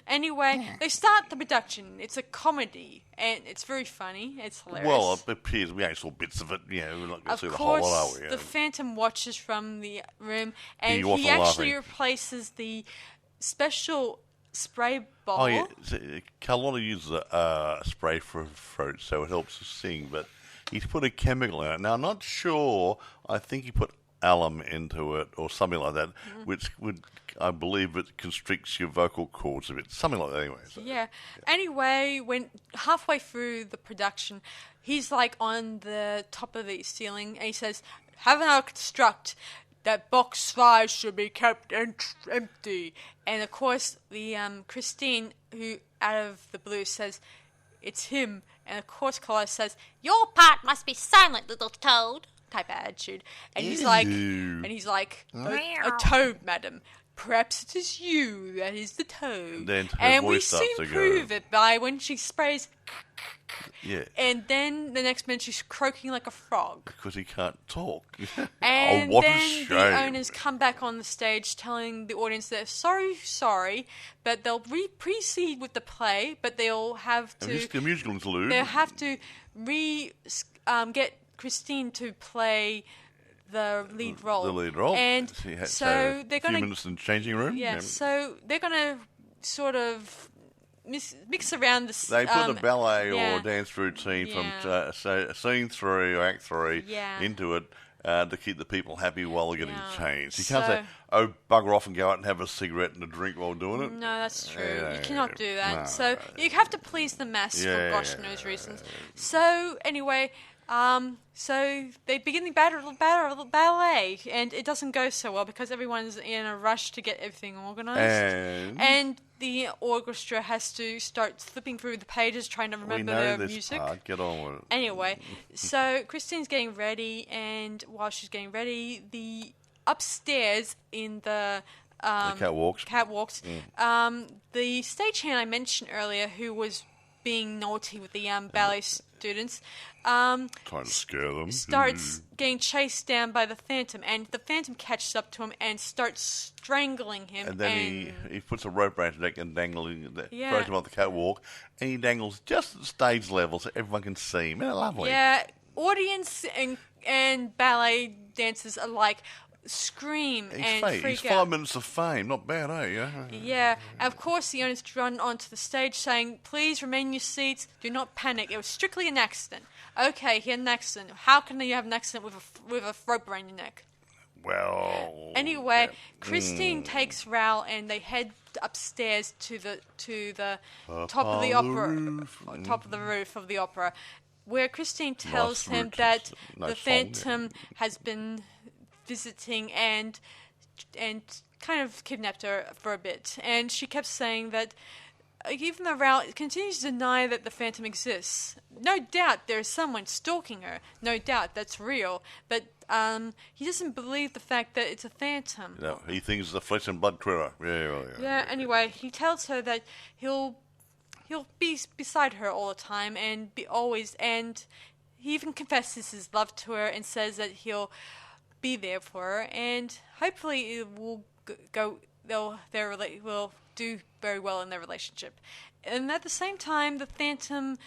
Speaker 1: Anyway, they start the production. It's a comedy, and it's very funny. It's hilarious.
Speaker 2: Well, it appears we only saw bits of it. We're not going to see the whole lot, are we?
Speaker 1: The Phantom watches from the room, and he actually replaces the special spray bottle.
Speaker 2: Oh, yeah. Carlotta uses a spray for throat, so it helps her sing, but he's put a chemical in it. Now, I'm not sure. I think he put alum into it or something like that, which would, I believe, it constricts your vocal cords a bit. Something like that, anyway. So,
Speaker 1: Anyway, when halfway through the production, he's like on the top of the ceiling, and he says, "Have an construct. that box 5 should be kept empty. And of course, the Christine, who out of the blue says, it's him. And of course, Collar says, your part must be silent, little toad. Type of attitude. And he's like, a toad, madam. Perhaps it is you that is the toad. And we soon prove it by when she sprays.
Speaker 2: Yeah.
Speaker 1: And then the next minute she's croaking like a frog.
Speaker 2: Because he can't talk.
Speaker 1: And
Speaker 2: what
Speaker 1: then
Speaker 2: a shame.
Speaker 1: the owners come back on the stage telling the audience they're sorry, but they'll proceed with the play, but they'll have to...
Speaker 2: It's a musical interlude.
Speaker 1: They'll have to get Christine to play the lead role.
Speaker 2: The lead role.
Speaker 1: And so they're going to...
Speaker 2: 2 minutes in the changing room.
Speaker 1: Yeah, so they're going to sort of mix around the...
Speaker 2: They put a ballet or dance routine from scene 3 or act 3 into it to keep the people happy while they're getting changed. You can't say, bugger off and go out and have a cigarette and a drink while doing it.
Speaker 1: No, that's true. You cannot do that. No, so you have to please the mass for gosh knows reasons. So anyway... so they begin the ballet, and it doesn't go so well because everyone's in a rush to get everything organised. And the orchestra has to start flipping through the pages, trying to remember their music.
Speaker 2: Part. Get on with it.
Speaker 1: Anyway, so Christine's getting ready, and while she's getting ready, the upstairs in the catwalks, the stagehand I mentioned earlier, who was being naughty with the ballet students,
Speaker 2: trying to scare them,
Speaker 1: starts getting chased down by the Phantom, and the Phantom catches up to him and starts strangling him.
Speaker 2: And then he puts a rope around his neck and throws him on the catwalk, and he dangles just at stage level so everyone can see him. Isn't it lovely?
Speaker 1: Yeah, audience and ballet dancers alike scream and freak out.
Speaker 2: He's 5 minutes of fame. Not bad, eh?
Speaker 1: Yeah. Of course, the owners run onto the stage saying, please remain in your seats. Do not panic. It was strictly an accident. Okay, he had an accident. How can you have an accident with a rope around your neck?
Speaker 2: Well...
Speaker 1: Anyway, Christine takes Raoul and they head upstairs to the top of the opera, top of the roof of the opera, where Christine tells him that the Phantom has been visiting and kind of kidnapped her for a bit. And she kept saying that even though Raoul continues to deny that the Phantom exists, no doubt there's someone stalking her. No doubt that's real. But he doesn't believe the fact that it's a Phantom.
Speaker 2: No, he thinks it's a flesh and blood critter. Yeah.
Speaker 1: Anyway, he tells her that he'll be beside her all the time and and he even confesses his love to her and says that he'll be there for her, and hopefully it will will do very well in their relationship. And at the same time, the Phantom,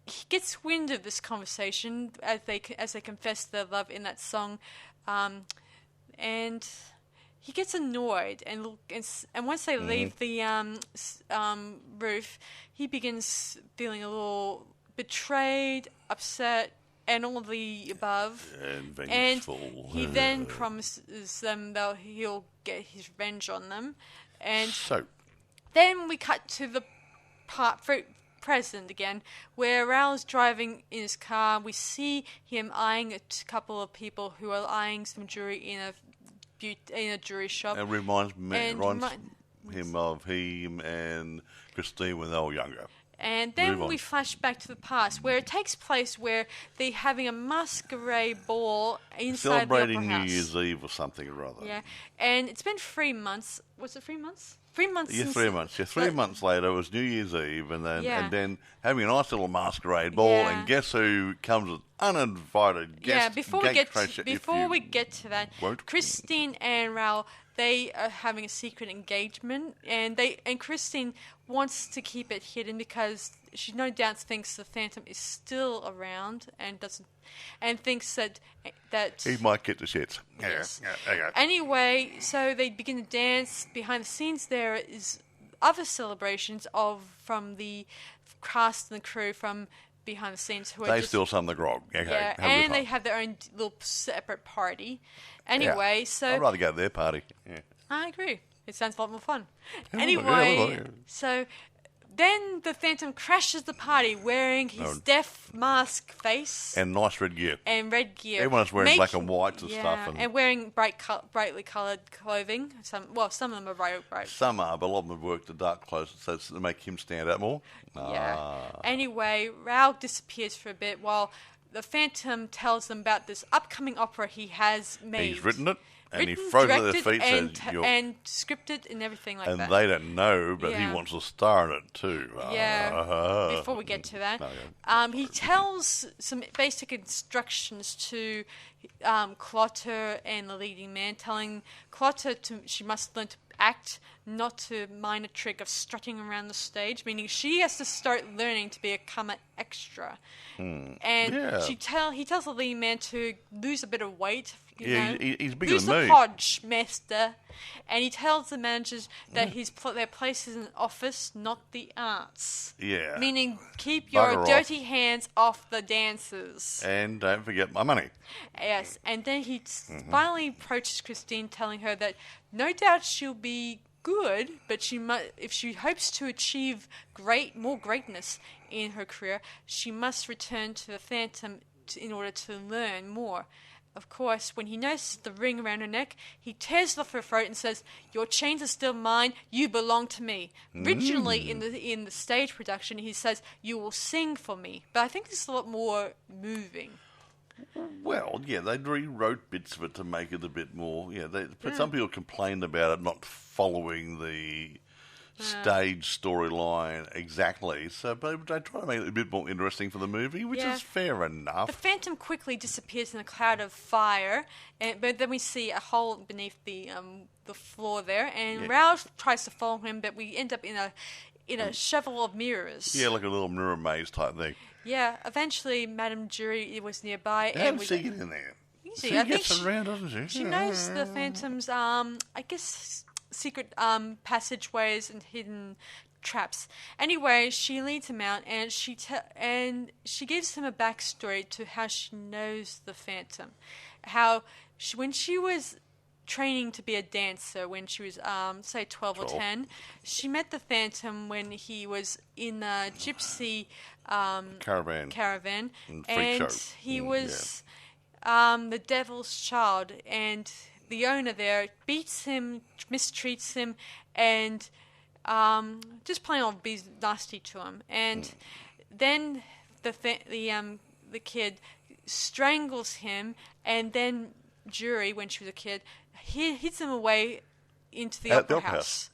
Speaker 1: he gets wind of this conversation as they confess their love in that song, and he gets annoyed. And once they leave the roof, he begins feeling a little betrayed, upset, and all of the above.
Speaker 2: And vengeful.
Speaker 1: And he then promises them that he'll get his revenge on them. And
Speaker 2: so
Speaker 1: then we cut to the present again, where Raoul's driving in his car. We see him eyeing a couple of people who are eyeing some jewelry in a jewelry shop.
Speaker 2: It reminds him of him and Christine when they were younger.
Speaker 1: And then we flash back to the past, where it takes place where they're having a masquerade ball inside the opera house.
Speaker 2: Celebrating New Year's Eve or something or other.
Speaker 1: Yeah, and it's been 3 months. Was it 3 months? 3 months.
Speaker 2: Yeah, 3 months. Yeah, 3 months later it was New Year's Eve, and then having a nice little masquerade ball. Yeah. And guess who comes with uninvited guests?
Speaker 1: Yeah, before we get to that, Christine and Raoul, they are having a secret engagement, and Christine wants to keep it hidden because she no doubt thinks the Phantom is still around and thinks that
Speaker 2: he might get the shits.
Speaker 1: Yes.
Speaker 2: Yeah.
Speaker 1: Anyway, so they begin to dance. Behind the scenes, there is other celebrations from the cast and the crew from behind the scenes who
Speaker 2: they steal some of the grog. Okay,
Speaker 1: and they have their own little separate party. Anyway, so
Speaker 2: I'd rather go to their party. Yeah.
Speaker 1: I agree. It sounds a lot more fun.
Speaker 2: Yeah,
Speaker 1: anyway, so Then the Phantom crashes the party wearing his death mask face
Speaker 2: And nice red gear.
Speaker 1: and red gear.
Speaker 2: Everyone's wearing black and whites and stuff.
Speaker 1: And wearing brightly coloured clothing. Some of them are bright.
Speaker 2: Some are, but a lot of them have worked the dark clothes so to make him stand out more.
Speaker 1: Yeah. Anyway, Raoul disappears for a bit while the Phantom tells them about this upcoming opera he has made.
Speaker 2: He's written it, and he throws it at their feet
Speaker 1: and scripted and everything like that.
Speaker 2: And they don't know, but he wants to star in it too.
Speaker 1: Yeah. Before we get to that, he tells some basic instructions to Clotter and the leading man, telling Clotter she must learn to act, not to mind a trick of strutting around the stage, meaning she has to start learning to become an extra. And he tells the leading man to lose a bit of weight.
Speaker 2: He's bigger
Speaker 1: lose
Speaker 2: than me.
Speaker 1: the podge, master. And he tells the managers that their place is an office, not the arts.
Speaker 2: Yeah.
Speaker 1: Meaning, keep your dirty hands off the dancers.
Speaker 2: And don't forget my money.
Speaker 1: Yes, and then he finally approaches Christine, telling her that no doubt she'll be good, but if she hopes to achieve more greatness in her career, she must return to the Phantom in order to learn more. Of course, when he notices the ring around her neck, he tears it off her throat and says, "Your chains are still mine. You belong to me." Originally, in the stage production, he says, "You will sing for me." But I think this is a lot more moving.
Speaker 2: Well, yeah, they rewrote bits of it to make it a bit more. Yeah, but some people complained about it not following the stage storyline exactly. So, but they try to make it a bit more interesting for the movie, which is fair enough.
Speaker 1: The Phantom quickly disappears in a cloud of fire, but then we see a hole beneath the floor there, and Raoul tries to follow him, but we end up in a shovel of mirrors.
Speaker 2: Yeah, like a little mirror maze type thing.
Speaker 1: Yeah, eventually Madame Jury was nearby.
Speaker 2: How does she get in there? She gets around, doesn't she?
Speaker 1: She knows the Phantom's, I guess, secret passageways and hidden traps. Anyway, she leads him out, and she gives him a backstory to how she knows the Phantom. How when she was training to be a dancer, when she was, say, 12 or 10, she met the Phantom when he was in a gypsy caravan, and he was the devil's child, and the owner there beats him, mistreats him, and just plain old be nasty to him. And then the kid strangles him, and then Jury, when she was a kid, hits him away into the opera house.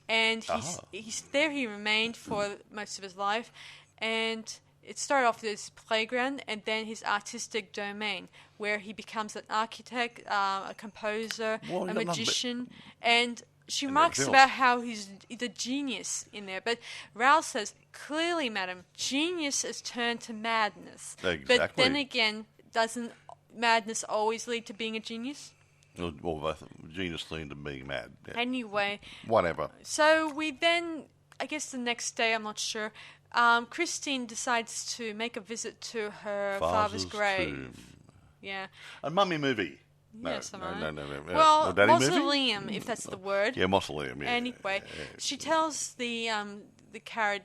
Speaker 1: And he remained for most of his life. And it started off as his playground, and then his artistic domain, where he becomes an architect, a composer, a magician, and she remarks about how he's a genius in there. But Raoul says, clearly, madam, genius has turned to madness.
Speaker 2: Exactly.
Speaker 1: But then again, doesn't madness always lead to being a genius?
Speaker 2: Well, genius lead to being mad. Yeah.
Speaker 1: Anyway.
Speaker 2: Whatever.
Speaker 1: So we then, I guess the next day, I'm not sure, Christine decides to make a visit to her father's grave. Tomb. Yeah.
Speaker 2: A mummy movie. No,
Speaker 1: yes,
Speaker 2: no.
Speaker 1: Well, mausoleum, movie? If that's the word.
Speaker 2: Yeah, mausoleum. Yeah.
Speaker 1: Anyway, she tells the carriage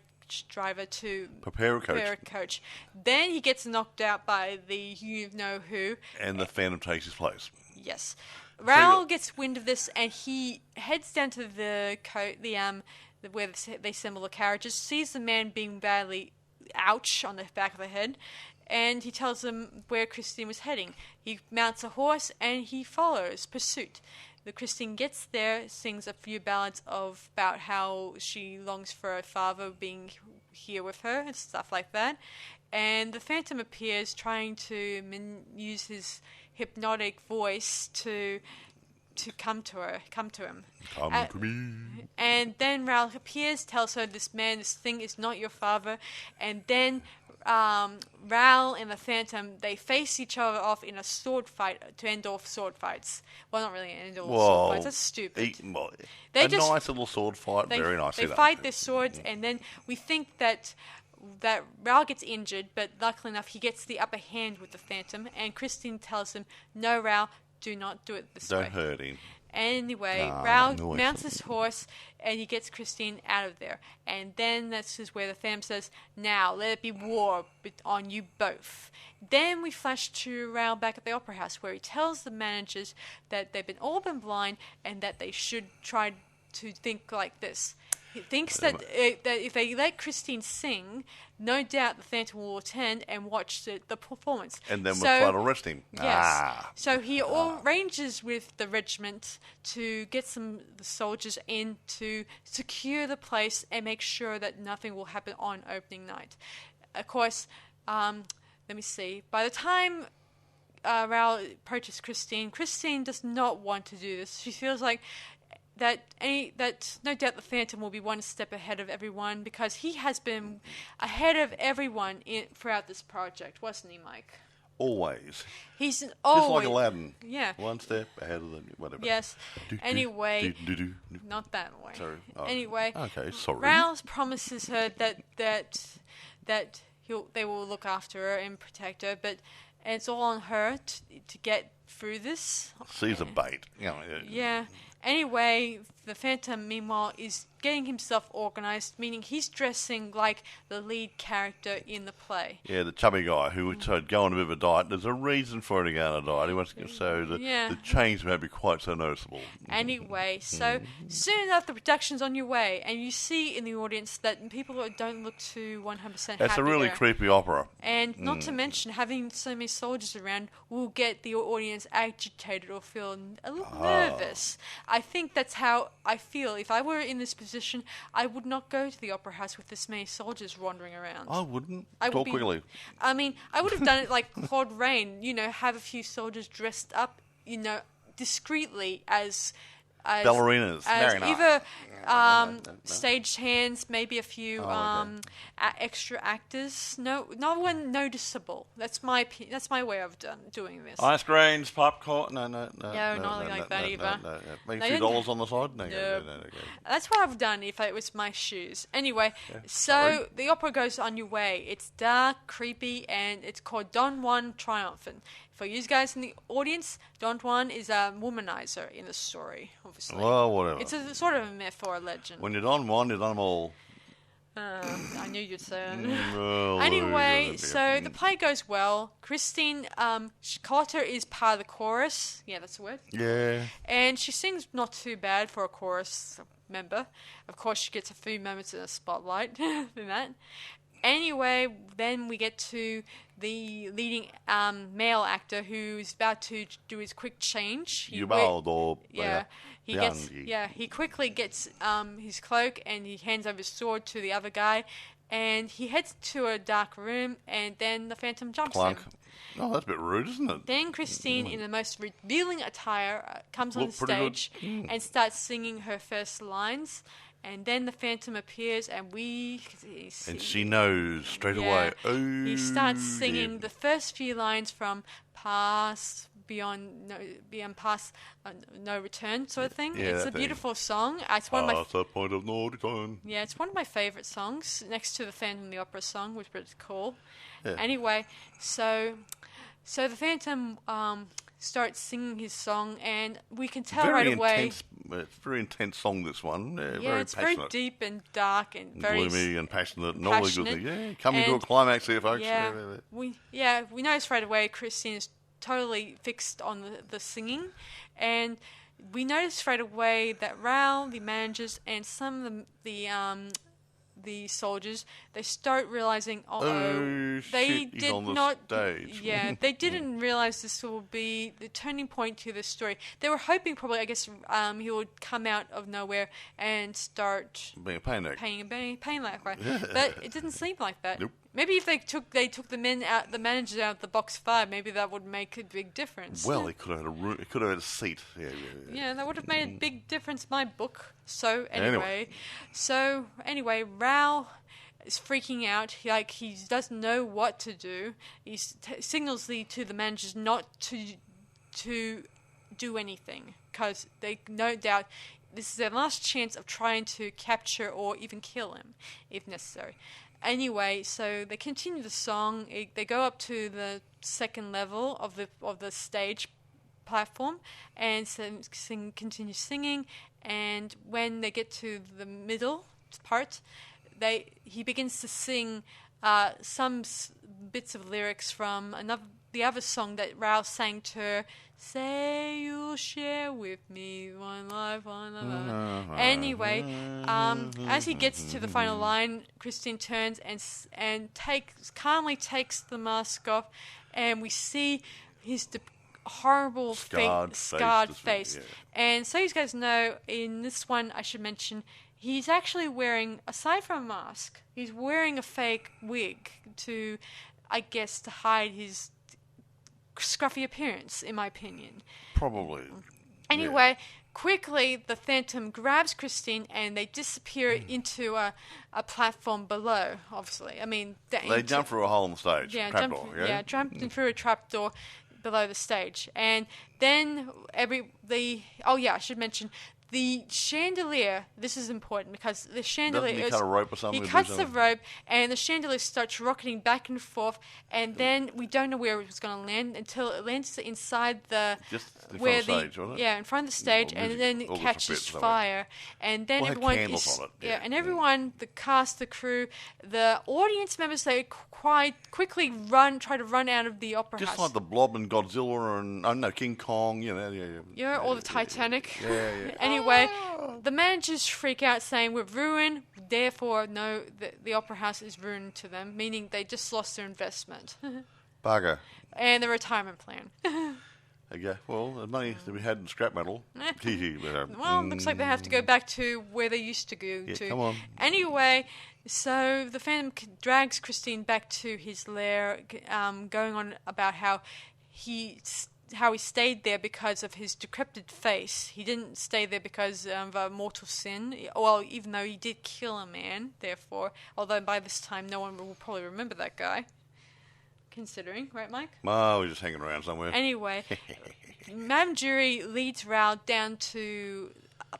Speaker 1: driver to
Speaker 2: prepare a
Speaker 1: coach. Then he gets knocked out by the you-know-who.
Speaker 2: And the Phantom takes his place.
Speaker 1: Yes. Raoul gets wind of this, and he heads down to where they assemble the carriages, sees the man being badly ouch on the back of the head, and he tells them where Christine was heading. He mounts a horse, and he follows pursuit. The Christine gets there, sings a few ballads about how she longs for her father being here with her and stuff like that. And the Phantom appears, trying to use his hypnotic voice to come to him.
Speaker 2: Come to me.
Speaker 1: And then Raoul appears, tells her this thing is not your father. And then Raoul and the Phantom, they face each other off in a sword fight to end off sword fights. Well, not really end all sword fights. That's stupid.
Speaker 2: Nice little sword fight. Very nice.
Speaker 1: They fight their swords, and then we think that Raoul gets injured, but luckily enough, he gets the upper hand with the Phantom. And Christine tells him, "No, Raoul, do not do it this way.
Speaker 2: Don't hurt him."
Speaker 1: Anyway,
Speaker 2: that
Speaker 1: Rao
Speaker 2: noise.
Speaker 1: mounts his horse and he gets Christine out of there. And then this is where the Phantom says, "Now let it be war on you both." Then we flash to Rao back at the Opera House, where he tells the managers that they've all been blind and that they should try to think like this. He thinks that if they let Christine sing, no doubt the Phantom will attend and watch the performance.
Speaker 2: And then we'll try to arrest him.
Speaker 1: Yes. So he arranges with the regiment to get the soldiers in to secure the place and make sure that nothing will happen on opening night. Of course, let me see. By the time Rao approaches Christine does not want to do this. She feels like that no doubt the Phantom will be one step ahead of everyone because he has been ahead of everyone throughout this project, wasn't he, Mike?
Speaker 2: Always.
Speaker 1: He's
Speaker 2: always. Just
Speaker 1: always
Speaker 2: like Aladdin.
Speaker 1: Yeah.
Speaker 2: One step ahead of them, whatever.
Speaker 1: Yes. Anyway, not that way.
Speaker 2: Sorry. Oh.
Speaker 1: Anyway,
Speaker 2: okay, sorry.
Speaker 1: Rouse promises her that they will look after her and protect her, but it's all on her to get through this.
Speaker 2: She's a bait.
Speaker 1: Yeah. Anyway, the Phantom, meanwhile, is getting himself organized, meaning he's dressing like the lead character in the play.
Speaker 2: Yeah, the chubby guy who would go on a bit of a diet. There's a reason for him to go on a diet. He wants to, so the change won't be quite so noticeable.
Speaker 1: Anyway, so soon enough, the production's on your way, and you see in the audience that people don't look too 100% happy.
Speaker 2: That's a really creepy opera.
Speaker 1: And not to mention, having so many soldiers around will get the audience agitated or feel a little nervous. I think that's how I feel. If I were in this position, I would not go to the Opera House with this many soldiers wandering around.
Speaker 2: I wouldn't. Talk quickly.
Speaker 1: I mean, I would have done it like Claude Rain, have a few soldiers dressed up, discreetly as
Speaker 2: ballerinas.
Speaker 1: As either staged hands, maybe a few extra actors. No one noticeable. That's my way of doing this.
Speaker 2: Ice creams, popcorn. No,
Speaker 1: nothing like that either.
Speaker 2: No. Maybe $2 on the side. No.
Speaker 1: That's what I've done if it was my shoes. Anyway, so the opera goes on your way. It's dark, creepy, and it's called Don Juan Triumphant. For you guys in the audience, Don Juan is a womanizer in the story, obviously.
Speaker 2: Well, whatever.
Speaker 1: It's a sort of a myth or a legend.
Speaker 2: When you're Don Juan, you're done them all.
Speaker 1: I knew you'd say that.
Speaker 2: Well,
Speaker 1: anyway, so the play goes well. Christine Carter is part of the chorus. Yeah, that's the word.
Speaker 2: Yeah.
Speaker 1: And she sings not too bad for a chorus member. Of course, she gets a few moments in the spotlight in that. Anyway, then we get to the leading male actor who's about to do his quick change. He quickly gets his cloak and he hands over his sword to the other guy, and he heads to a dark room, and then the Phantom jumps him.
Speaker 2: Oh, that's a bit rude, isn't it?
Speaker 1: Then Christine, in the most revealing attire, comes on the stage and starts singing her first lines. And then the Phantom appears, and and
Speaker 2: she knows straight away. Oh,
Speaker 1: he starts singing the first few lines from Past, Beyond No Return sort of thing.
Speaker 2: Yeah,
Speaker 1: it's a beautiful song. It's one of my
Speaker 2: the point of no return.
Speaker 1: Yeah, it's one of my favorite songs, next to the Phantom the Opera song, which is cool.
Speaker 2: Yeah.
Speaker 1: Anyway, so the Phantom starts singing his song, and we can tell right away.
Speaker 2: It's a very intense song, this one.
Speaker 1: It's very deep and dark and very
Speaker 2: gloomy and passionate and all the good things. Yeah, coming to a climax here, folks.
Speaker 1: Yeah, we notice right away Christine is totally fixed on the singing, and we notice right away that Rao, the managers, and some of the soldiers, they start realizing, they didn't realize this will be the turning point to the story. They were hoping probably, I guess, he would come out of nowhere and start
Speaker 2: being a pain
Speaker 1: like right? But it didn't seem like that.
Speaker 2: Nope.
Speaker 1: Maybe if they took the managers out of the box 5, maybe that would make a big difference.
Speaker 2: Well, it could have had a room. It could have had a seat.
Speaker 1: Yeah, that would have made a big difference in my book. So anyway, Rao is freaking out. He doesn't know what to do. He signals to the managers not to do anything because they no doubt this is their last chance of trying to capture or even kill him if necessary. Anyway, so they continue the song. They go up to the second level of the stage platform and continues singing. And when they get to the middle part, he begins to sing some bits of lyrics from the other song that Raoul sang to her. Say you'll share with me one life, one love. Anyway, as he gets to the final line, Christine turns and calmly takes the mask off, and we see his horrible scarred face. And so you guys know, in this one, I should mention, he's actually wearing, aside from a mask, he's wearing a fake wig to, I guess, to hide his scruffy appearance, in my opinion.
Speaker 2: Probably.
Speaker 1: Anyway, quickly the Phantom grabs Christine and they disappear into a platform below, obviously. I mean...
Speaker 2: They jump through a hole in the stage.
Speaker 1: Jump through a trapdoor below the stage. And then I should mention... The chandelier, this is important because the chandelier...
Speaker 2: Doesn't he cut a rope or something?
Speaker 1: He cuts the rope and the chandelier starts rocketing back and forth, and then we don't know where it was going to land until it lands inside the...
Speaker 2: Just in front of the stage, wasn't it?
Speaker 1: Yeah, in front of the stage, and then it catches fire. And then everyone
Speaker 2: candles on it.
Speaker 1: Everyone, the cast, the crew, the audience members, they quite quickly try to run out of the opera house.
Speaker 2: Just like the Blob and Godzilla and King Kong,
Speaker 1: or the Titanic.
Speaker 2: Yeah.
Speaker 1: Anyway, the managers freak out saying we're ruined, therefore the opera house is ruined to them, meaning they just lost their investment.
Speaker 2: Bugger.
Speaker 1: And the retirement plan.
Speaker 2: Okay, well, the money that we had in scrap metal.
Speaker 1: Well, looks like they have to go back to where they used to go to.
Speaker 2: Come on.
Speaker 1: Anyway, so the Phantom drags Christine back to his lair, going on about how he stayed there because of his decrepit face. He didn't stay there because of a mortal sin. Well, even though he did kill a man, therefore, although by this time no one will probably remember that guy. Considering, right, Mike?
Speaker 2: Oh, we're just hanging around somewhere.
Speaker 1: Anyway, Madame Jury leads Raoul down to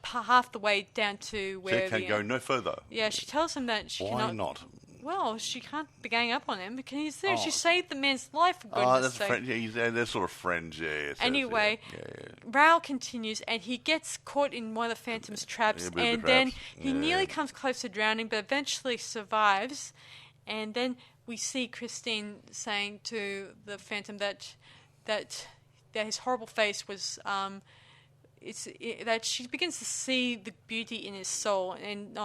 Speaker 1: half the way down to where...
Speaker 2: She can't go no further.
Speaker 1: Yeah, she tells him that she
Speaker 2: Why not?
Speaker 1: Well, she can't be gang up on him because he's there. She saved the man's life, for goodness sake.
Speaker 2: They're sort of friends,
Speaker 1: Anyway, Raoul continues, and he gets caught in one of the Phantom's traps, and then he nearly comes close to drowning, but eventually survives. And then we see Christine saying to the Phantom that his horrible face was... that she begins to see the beauty in his soul and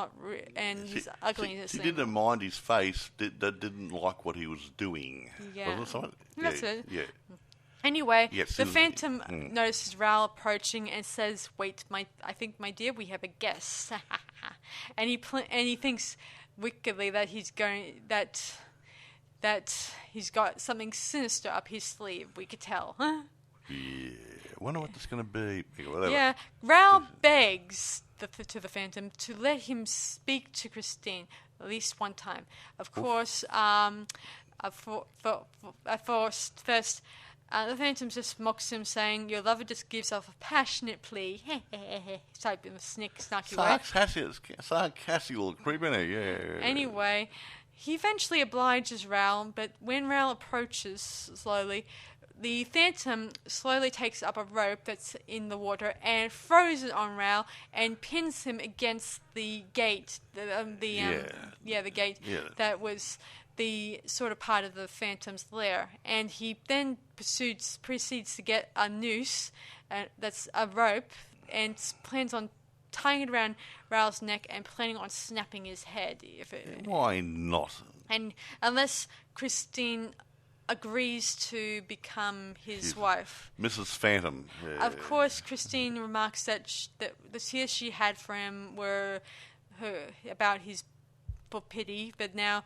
Speaker 1: his ugliness.
Speaker 2: She didn't mind his face. That didn't like what he was doing.
Speaker 1: Yeah,
Speaker 2: that's
Speaker 1: it.
Speaker 2: Yeah.
Speaker 1: Anyway, the Phantom notices Raoul approaching and says, "Wait, I think, my dear, we have a guest." and he thinks wickedly that he's got something sinister up his sleeve. We could tell.
Speaker 2: Yeah. Wonder what that's going to be. Whatever.
Speaker 1: Yeah, Raoul begs to the Phantom to let him speak to Christine at least one time. Of course, first, the Phantom just mocks him, saying, "Your lover just gives off a passionate plea." Type in a snarky way.
Speaker 2: Sarcastic, creep in it, yeah.
Speaker 1: Anyway, he eventually obliges Raoul, but when Raoul approaches slowly, the Phantom slowly takes up a rope that's in the water and throws it on Raoul and pins him against the gate. The gate that was the sort of part of the Phantom's lair. And he then proceeds to get a noose, that's a rope, and plans on tying it around Raoul's neck and planning on snapping his head.
Speaker 2: Why not?
Speaker 1: And unless Christine agrees to become his wife.
Speaker 2: Mrs. Phantom. Yeah.
Speaker 1: Of course, Christine remarks that the tears she had for him were about his for pity, but now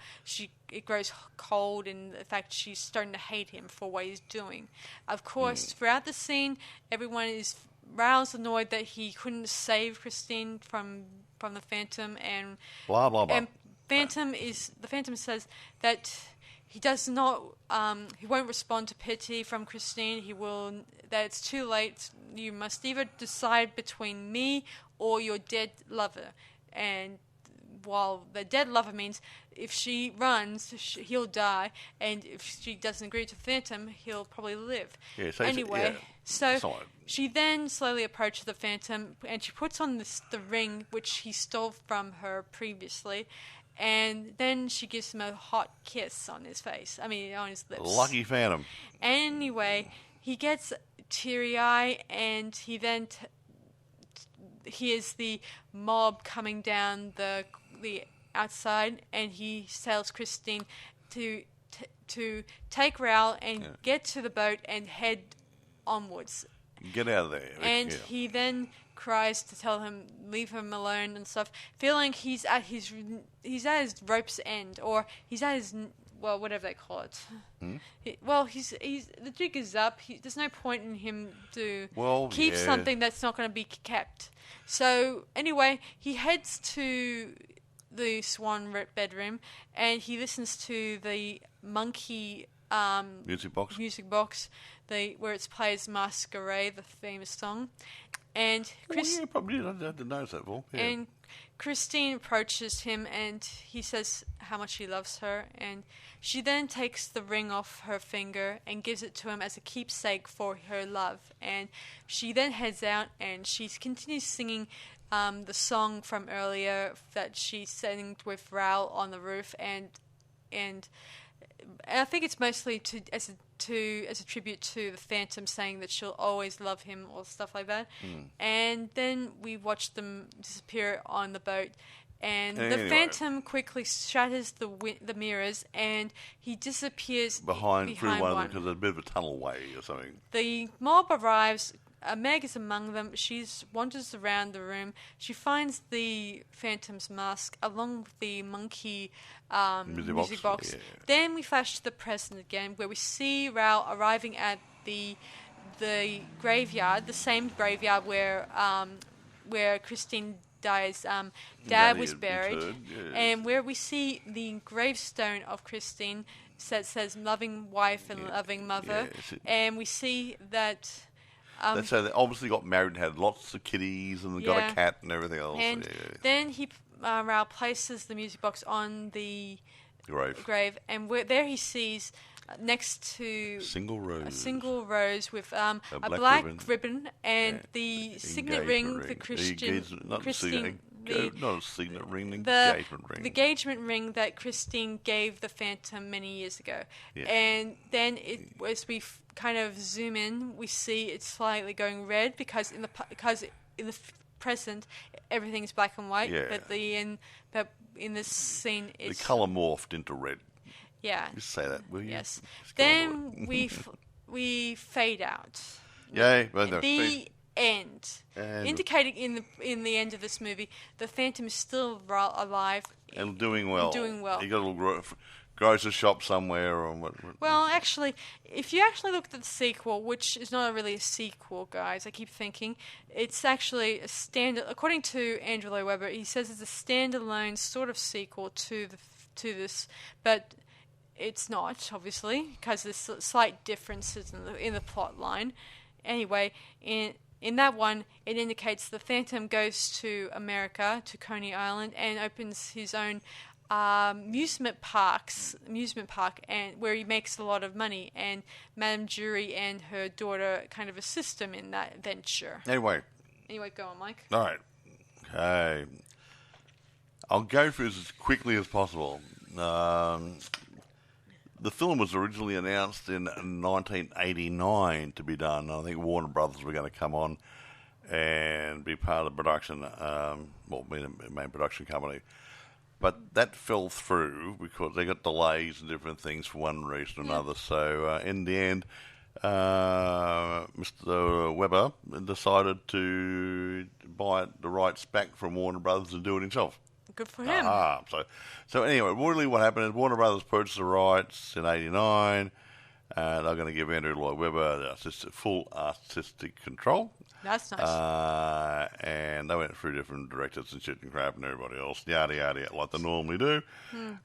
Speaker 1: it grows cold, and in fact she's starting to hate him for what he's doing. Of course, throughout the scene, Raoul's annoyed that he couldn't save Christine from the Phantom, and
Speaker 2: blah blah blah.
Speaker 1: And the Phantom says that he does not. He won't respond to pity from Christine. That it's too late. You must either decide between me or your dead lover. And while the dead lover means if she runs, he'll die, and if she doesn't agree to Phantom, he'll probably live.
Speaker 2: Yeah, so
Speaker 1: anyway, So
Speaker 2: Solid.
Speaker 1: she then slowly approaches the Phantom, and she puts on the ring which he stole from her previously, and then she gives him a hot kiss on his face. I mean, on his lips.
Speaker 2: Lucky Phantom.
Speaker 1: Anyway, he gets teary-eyed, and he then hears the mob coming down the outside, and he tells Christine to take Raoul and get to the boat and head onwards.
Speaker 2: Get out of there.
Speaker 1: And he then cries to tell him leave him alone and stuff, feeling he's at his rope's end, or he's at his, well, whatever they call it. He's the jig is up. There's no point in him to keep something that's not going to be kept. So anyway, he heads to the Swan bedroom, and he listens to the monkey
Speaker 2: music box,
Speaker 1: where it plays Masquerade, the famous song. And
Speaker 2: probably didn't notice that, Paul. Yeah.
Speaker 1: And Christine approaches him, and he says how much he loves her, and she then takes the ring off her finger and gives it to him as a keepsake for her love. And she then heads out, and she continues singing the song from earlier that she sang with Raoul on the roof, and I think it's mostly as a tribute to the Phantom, saying that she'll always love him or stuff like that. And then we watch them disappear on the boat, and the Phantom quickly shatters the mirrors, and he disappears behind
Speaker 2: through one of them,
Speaker 1: one.
Speaker 2: because there's a bit of a tunnel way or something.
Speaker 1: The mob arrives. Meg is among them. She wanders around the room. She finds the Phantom's mask along with the monkey music box.
Speaker 2: Yeah.
Speaker 1: Then we flash to the present again, where we see Raoul arriving at the graveyard, the same graveyard where Christine Di's dad was buried, and where we see the gravestone of Christine that says "loving wife" and "loving mother," and we see that.
Speaker 2: So they obviously got married and had lots of kitties and got a cat and everything else.
Speaker 1: And then Raoul places the music box on the grave, and there he sees next to a single rose with a black ribbon and the signet ring, the Christine.
Speaker 2: Not a signet ring, the engagement ring.
Speaker 1: The engagement ring that Christine gave the Phantom many years ago. Yeah. And then as we kind of zoom in, we see it's slightly going red because in the present everything's black and white.
Speaker 2: Yeah.
Speaker 1: But in this scene,
Speaker 2: the colour morphed into red.
Speaker 1: Yeah.
Speaker 2: Just say that, will you?
Speaker 1: Yes. Then we fade out.
Speaker 2: Yay.
Speaker 1: The end. Indicating in the end of this movie, the Phantom is still alive
Speaker 2: and doing well. He got a little grocery shop somewhere, or what?
Speaker 1: Well, actually, if you actually look at the sequel, which is not really a sequel, guys, I keep thinking it's actually a according to Andrew Lloyd Webber, he says it's a standalone sort of sequel to this, but it's not, obviously, because there's slight differences in the plot line. Anyway, in that one, it indicates the Phantom goes to America, to Coney Island, and opens his own amusement park, and where he makes a lot of money. And Madame Jury and her daughter kind of assist him in that venture.
Speaker 2: Anyway,
Speaker 1: go on, Mike.
Speaker 2: All right. Okay. I'll go through this as quickly as possible. The film was originally announced in 1989 to be done. I think Warner Brothers were going to come on and be part of the production, being a main production company. But that fell through because they got delays and different things for one reason or another. So in the end, Mr. Webber decided to buy the rights back from Warner Brothers and do it himself.
Speaker 1: Good for him.
Speaker 2: So anyway, really what happened is Warner Brothers purchased the rights in 1989. They're going to give Andrew Lloyd Webber full artistic control.
Speaker 1: That's nice.
Speaker 2: And they went through different directors and shit and crap and everybody else, yada, yada, like they normally do.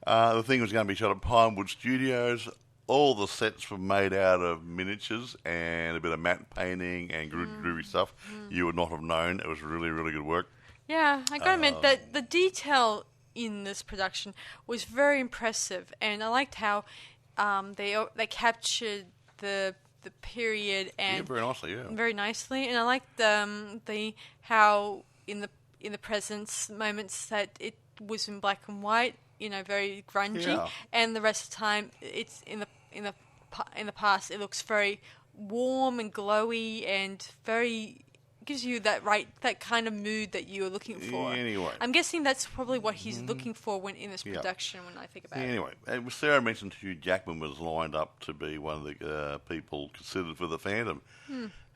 Speaker 2: The thing was going to be shot at Pinewood Studios. All the sets were made out of miniatures and a bit of matte painting and groovy stuff. You would not have known. It was really, really good work.
Speaker 1: Yeah, I gotta admit that the detail in this production was very impressive, and I liked how they captured the the period and
Speaker 2: very nicely,
Speaker 1: very nicely. And I like the how in the present moments that it was in black and white, very grungy, and the rest of the time it's in the past it looks very warm and glowy and very gives you that kind of mood that you were looking for.
Speaker 2: Anyway,
Speaker 1: I'm guessing that's probably what he's looking for when in this production. When I think about it.
Speaker 2: Anyway, Sarah mentioned Hugh Jackman was lined up to be one of the people considered for the Phantom.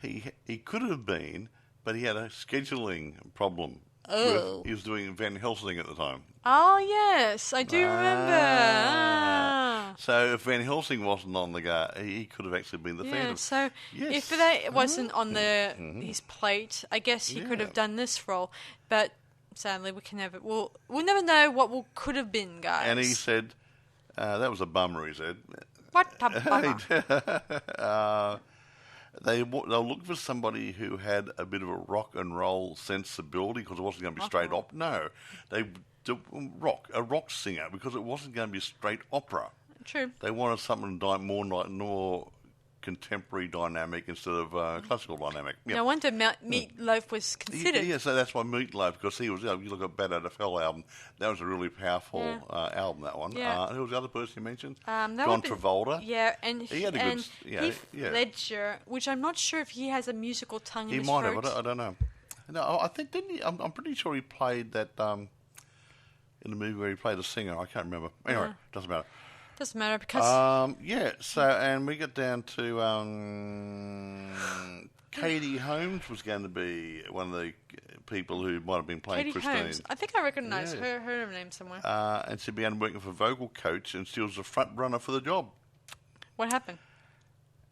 Speaker 2: He could have been, but he had a scheduling problem.
Speaker 1: Oh.
Speaker 2: He was doing Van Helsing at the time.
Speaker 1: Oh, yes. I do remember.
Speaker 2: So if Van Helsing wasn't on the go, he could have actually been the Phantom.
Speaker 1: So if that wasn't on his plate, I guess he could have done this role. But sadly, we'll never know what could have been, guys.
Speaker 2: And he said, that was a bummer, he said.
Speaker 1: What a bummer.
Speaker 2: They'll look for somebody who had a bit of a rock and roll sensibility because it wasn't going to be straight opera. No, they a rock singer because it wasn't going to be straight opera.
Speaker 1: True. They
Speaker 2: wanted something more contemporary dynamic instead of classical dynamic. Yep.
Speaker 1: No wonder Meatloaf was considered.
Speaker 2: Yeah, so that's why Meatloaf, because he was, you look at Bad Out of Hell album, that was a really powerful album, that one.
Speaker 1: Yeah.
Speaker 2: Who was the other person you mentioned?
Speaker 1: John
Speaker 2: Travolta.
Speaker 1: Yeah, and
Speaker 2: he had a good...
Speaker 1: Heath Ledger, which I'm not sure if he has a musical tongue in his
Speaker 2: throat.
Speaker 1: He might
Speaker 2: have, I don't know. No, I think, didn't he? I'm pretty sure he played that in the movie where he played a singer. I can't remember. Anyway, doesn't matter.
Speaker 1: Doesn't matter because...
Speaker 2: and we get down to Katie Holmes was going to be one of the people who might have been playing
Speaker 1: Katie
Speaker 2: Christine.
Speaker 1: Holmes. I think I recognise her name somewhere.
Speaker 2: And she began working for vocal coach, and she was the front runner for the job.
Speaker 1: What happened?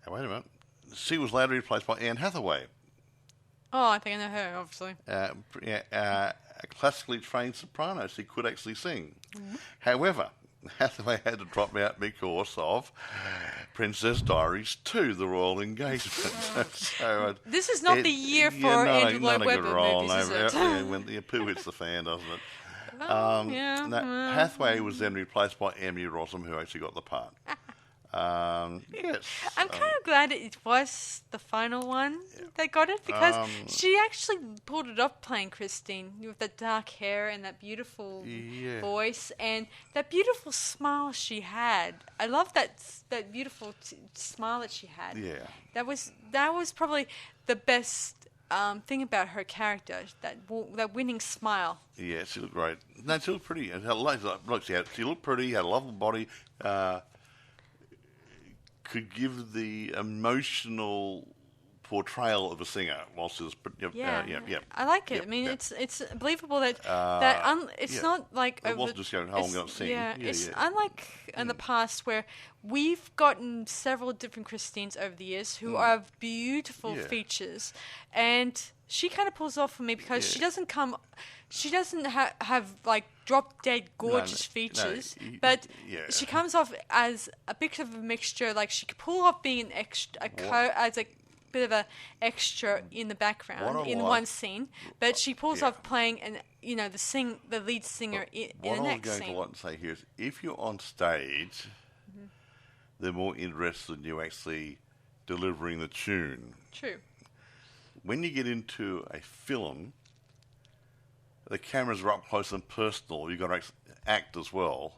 Speaker 2: Wait a minute. She was later replaced by Anne Hathaway.
Speaker 1: Oh, I think I know her, obviously.
Speaker 2: A classically trained soprano. She could actually sing. Mm-hmm. However, Hathaway had to drop out because of Princess Diaries 2, The Royal Engagement.
Speaker 1: This is not the year for Andrew Lloyd Webber movies, is it?
Speaker 2: When the poo hits the fan, doesn't it? Hathaway was then replaced by Emmy Rossum, who actually got the part. Yes.
Speaker 1: I'm kind of glad it was the final one that got it because she actually pulled it off playing Christine with that dark hair and that beautiful voice and that beautiful smile she had. I love that beautiful smile that she had.
Speaker 2: Yeah.
Speaker 1: That was probably the best thing about her character, that winning smile.
Speaker 2: Yeah, she looked great. No, she looked pretty. She looked pretty, had a lovely body. Could give the emotional portrayal of a singer whilst it was...
Speaker 1: I like it. It's believable that it's not like...
Speaker 2: It wasn't just going, I'm going to sing.
Speaker 1: It's unlike in the past where we've gotten several different Christines over the years who have beautiful features, and she kind of pulls off for me because she doesn't come... She doesn't have like drop-dead gorgeous features, but she comes off as a bit of a mixture. Like she could pull off being an extra, as a bit of an extra in the background in one scene, but she pulls off playing the lead singer in the next scene.
Speaker 2: What I'm going to like to say here is, if you're on stage, they're more interested in you actually delivering the tune.
Speaker 1: True.
Speaker 2: When you get into a film, the cameras are up close and personal. You've got to act as well,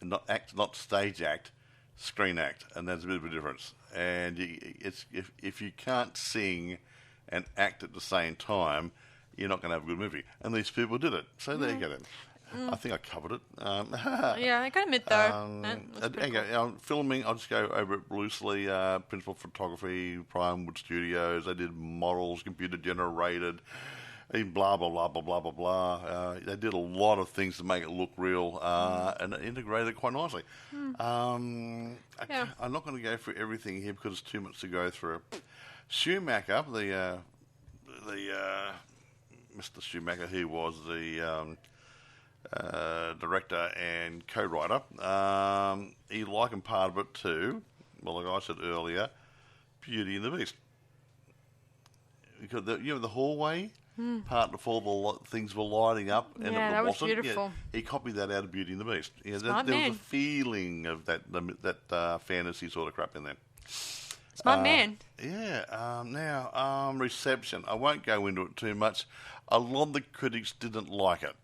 Speaker 2: not stage act, screen act, and there's a bit of a difference. And if you can't sing and act at the same time, you're not going to have a good movie. And these people did it. So there you go then. I think I covered it.
Speaker 1: I got to admit though.
Speaker 2: Filming, I'll just go over it loosely. Principal photography, Primewood Studios. They did models, computer generated. Blah, blah, blah, blah, blah, blah, blah. They did a lot of things to make it look real and integrated it quite nicely. I'm not going to go through everything here because it's too much to go through. Schumacher, the Mr. Schumacher, who was the director and co-writer, he likened part of it to, well, like I said earlier, Beauty and the Beast. Because the hallway... part of all the things were lighting up, and
Speaker 1: that was beautiful.
Speaker 2: He copied that out of Beauty and the Beast. There was a feeling of that fantasy sort of crap in there.
Speaker 1: Smart man.
Speaker 2: Yeah. Now, reception. I won't go into it too much. A lot of the critics didn't like it.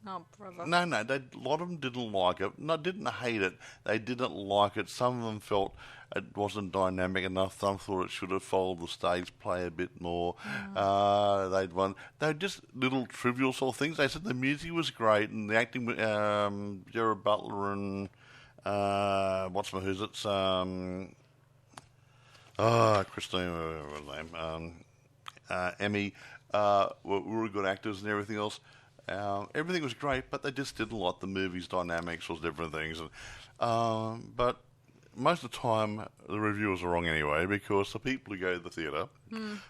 Speaker 1: Oh, brother.
Speaker 2: No, a lot of them didn't like it. No, didn't hate it. They didn't like it. Some of them felt it wasn't dynamic enough. Some thought it should have followed the stage play a bit more. They were just little trivial sort of things. They said the music was great and the acting with Gerard Butler and who's it's Christine, whatever her name, Emmy, were really good actors and everything else. Everything was great, but they just didn't like the movie's dynamics or different things. But most of the time, the reviewers are wrong anyway, because the people who go to the theatre